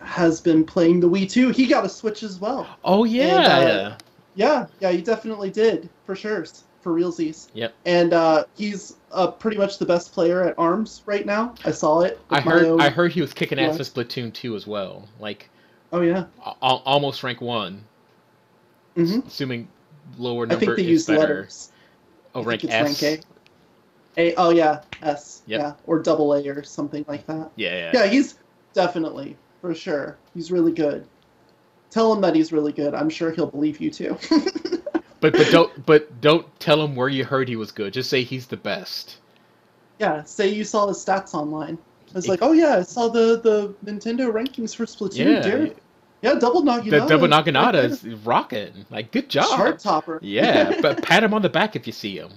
Speaker 2: has been playing the Wii too. He got a Switch as well.
Speaker 1: Oh, yeah.
Speaker 2: And, yeah, he definitely did, for sure, for realsies.
Speaker 1: Yep.
Speaker 2: And he's pretty much the best player at ARMS right now. I saw it.
Speaker 1: I heard he was kicking ass with Splatoon 2 as well. Like,
Speaker 2: oh, yeah.
Speaker 1: Almost rank 1. Assuming lower number, I think they use better.
Speaker 2: Letters.
Speaker 1: Oh, rank S.
Speaker 2: Rank A. Oh, yeah, S. Yep. Yeah, or double A or something like that.
Speaker 1: Yeah,
Speaker 2: he's definitely, for sure. He's really good. Tell him that he's really good. I'm sure he'll believe you too.
Speaker 1: but don't tell him where you heard he was good. Just say he's the best.
Speaker 2: Yeah, say you saw his stats online. It's like, oh yeah, I saw the Nintendo rankings for Splatoon, Derek. Yeah, Double Naginata.
Speaker 1: The Double Naginata is rocking. Like, good job.
Speaker 2: Chart topper.
Speaker 1: Yeah, but pat him on the back if you see him.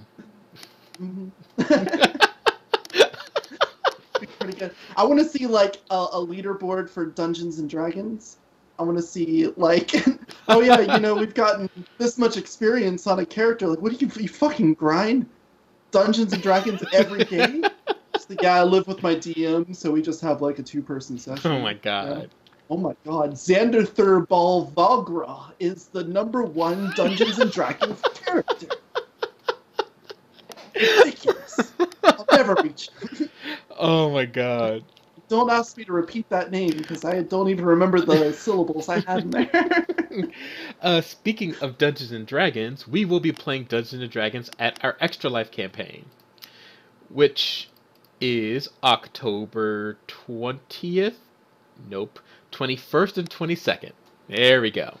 Speaker 2: Pretty good. I want to see, like, a leaderboard for Dungeons and Dragons. I want to see, like, oh yeah, you know, we've gotten this much experience on a character. Like, what do you fucking grind Dungeons and Dragons every game? Just like, yeah, I live with my DM, so we just have, like, a 2-person session.
Speaker 1: Oh my god.
Speaker 2: Yeah. Oh my god, Xander Thurbal Vagra is the #1 Dungeons and Dragons character. Ridiculous. I'll never reach him.
Speaker 1: Oh my god.
Speaker 2: Don't ask me to repeat that name, because I don't even remember the syllables I had in there.
Speaker 1: Speaking of Dungeons and Dragons, we will be playing Dungeons and Dragons at our Extra Life campaign. which is October 20th. Nope, 21st and 22nd. There we go.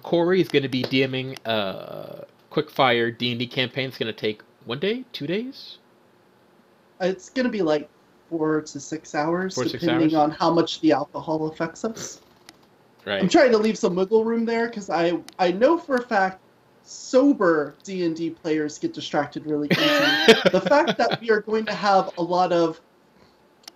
Speaker 1: Corey is going to be DMing a quickfire D&D campaign. It's going to take 1 day, 2 days.
Speaker 2: It's going to be like 4 to 6 hours,
Speaker 1: 4 to 6
Speaker 2: depending
Speaker 1: hours?
Speaker 2: on how much the alcohol affects us. I'm
Speaker 1: Right.
Speaker 2: trying to leave some wiggle room there because I know for a fact sober D&D players get distracted really easily. The fact that we are going to have a lot of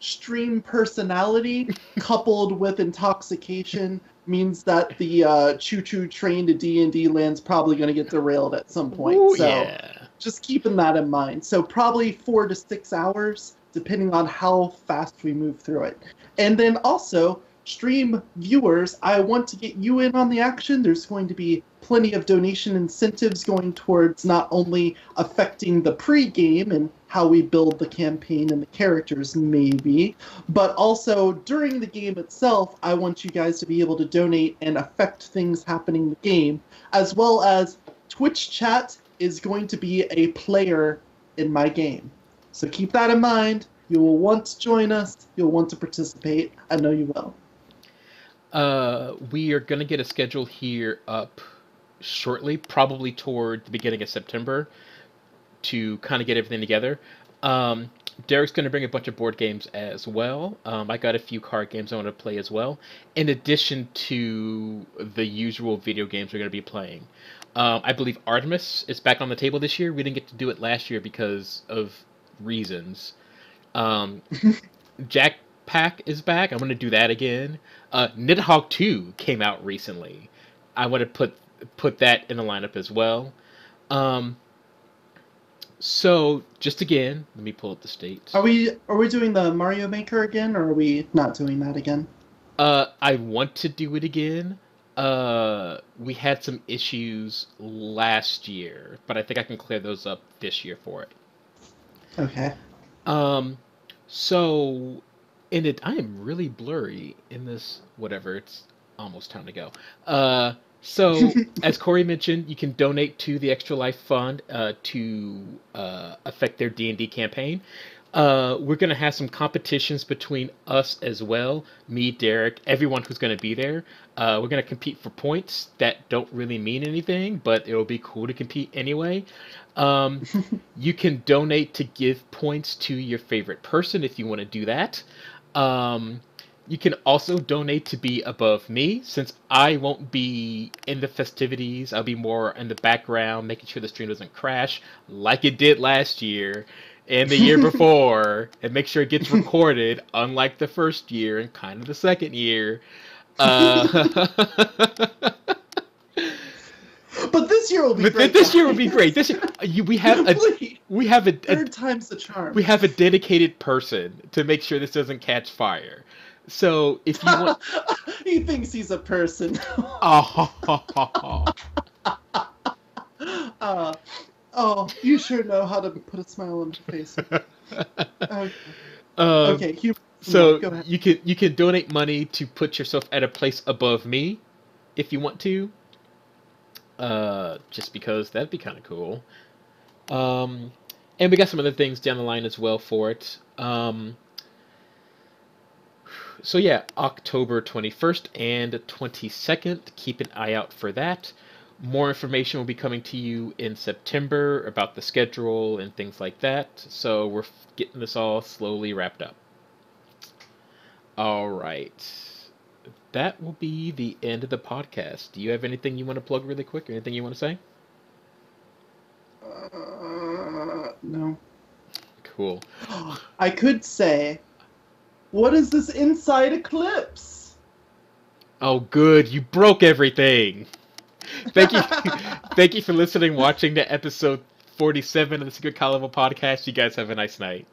Speaker 2: stream personality coupled with intoxication means that the choo-choo train to D&D land's probably going to get derailed at some point.
Speaker 1: Ooh,
Speaker 2: so
Speaker 1: yeah.
Speaker 2: just keeping that in mind. So probably 4 to 6 hours, depending on how fast we move through it. And then also, stream viewers, I want to get you in on the action. There's going to be plenty of donation incentives going towards not only affecting the pre-game and how we build the campaign and the characters maybe, but also during the game itself, I want you guys to be able to donate and affect things happening in the game, as well as Twitch chat is going to be a player in my game. So keep that in mind. You will want to join us. You'll want to participate. I know you will.
Speaker 1: We are going to get a schedule here up shortly, probably toward the beginning of September, to kind of get everything together. Derek's going to bring a bunch of board games as well. I got a few card games I want to play as well, in addition to the usual video games we're going to be playing. I believe Artemis is back on the table this year. We didn't get to do it last year because of reasons. Jack Pack is back. I'm going to do that again. Nidhogg 2 came out recently. I want to put that in the lineup as well. So just again, let me pull up the states.
Speaker 2: Are we doing the Mario Maker again, or are we not doing that again?
Speaker 1: I want to do it again. We had some issues last year, but I think I can clear those up this year for it.
Speaker 2: Okay.
Speaker 1: So in it, I am really blurry in this. Whatever, it's almost time to go. So as Corey mentioned, you can donate to the Extra Life Fund to affect their D&D campaign. We're going to have some competitions between us as well. Me, Derek, everyone who's going to be there. We're going to compete for points that don't really mean anything, but it'll be cool to compete anyway. You can donate to give points to your favorite person if you want to do that. You can also donate to be above me, since I won't be in the festivities. I'll be more in the background, making sure the stream doesn't crash like it did last year and the year before, and make sure it gets recorded, unlike the first year and kind of the second year.
Speaker 2: But this year will be
Speaker 1: But
Speaker 2: great.
Speaker 1: this year will be great. This year, we have a
Speaker 2: third time's the charm.
Speaker 1: we have a dedicated person to make sure this doesn't catch fire. So if you want,
Speaker 2: He thinks he's a person. You sure know how to put a smile on your face. Okay. Okay.
Speaker 1: So
Speaker 2: go ahead.
Speaker 1: you can donate money to put yourself at a place above me, if you want to. Just because that'd be kind of cool. And we got some other things down the line as well for it. So yeah, October 21st and 22nd. Keep an eye out for that. More information will be coming to you in September about the schedule and things like that. So we're getting this all slowly wrapped up. All right. That will be the end of the podcast. Do you have anything you want to plug really quick or anything you want to say?
Speaker 2: No.
Speaker 1: Cool.
Speaker 2: I could say, what is this inside eclipse?
Speaker 1: Oh, good. You broke everything. Thank you. Thank you for listening, watching to episode 47 of the Secret Carnival podcast. You guys have a nice night.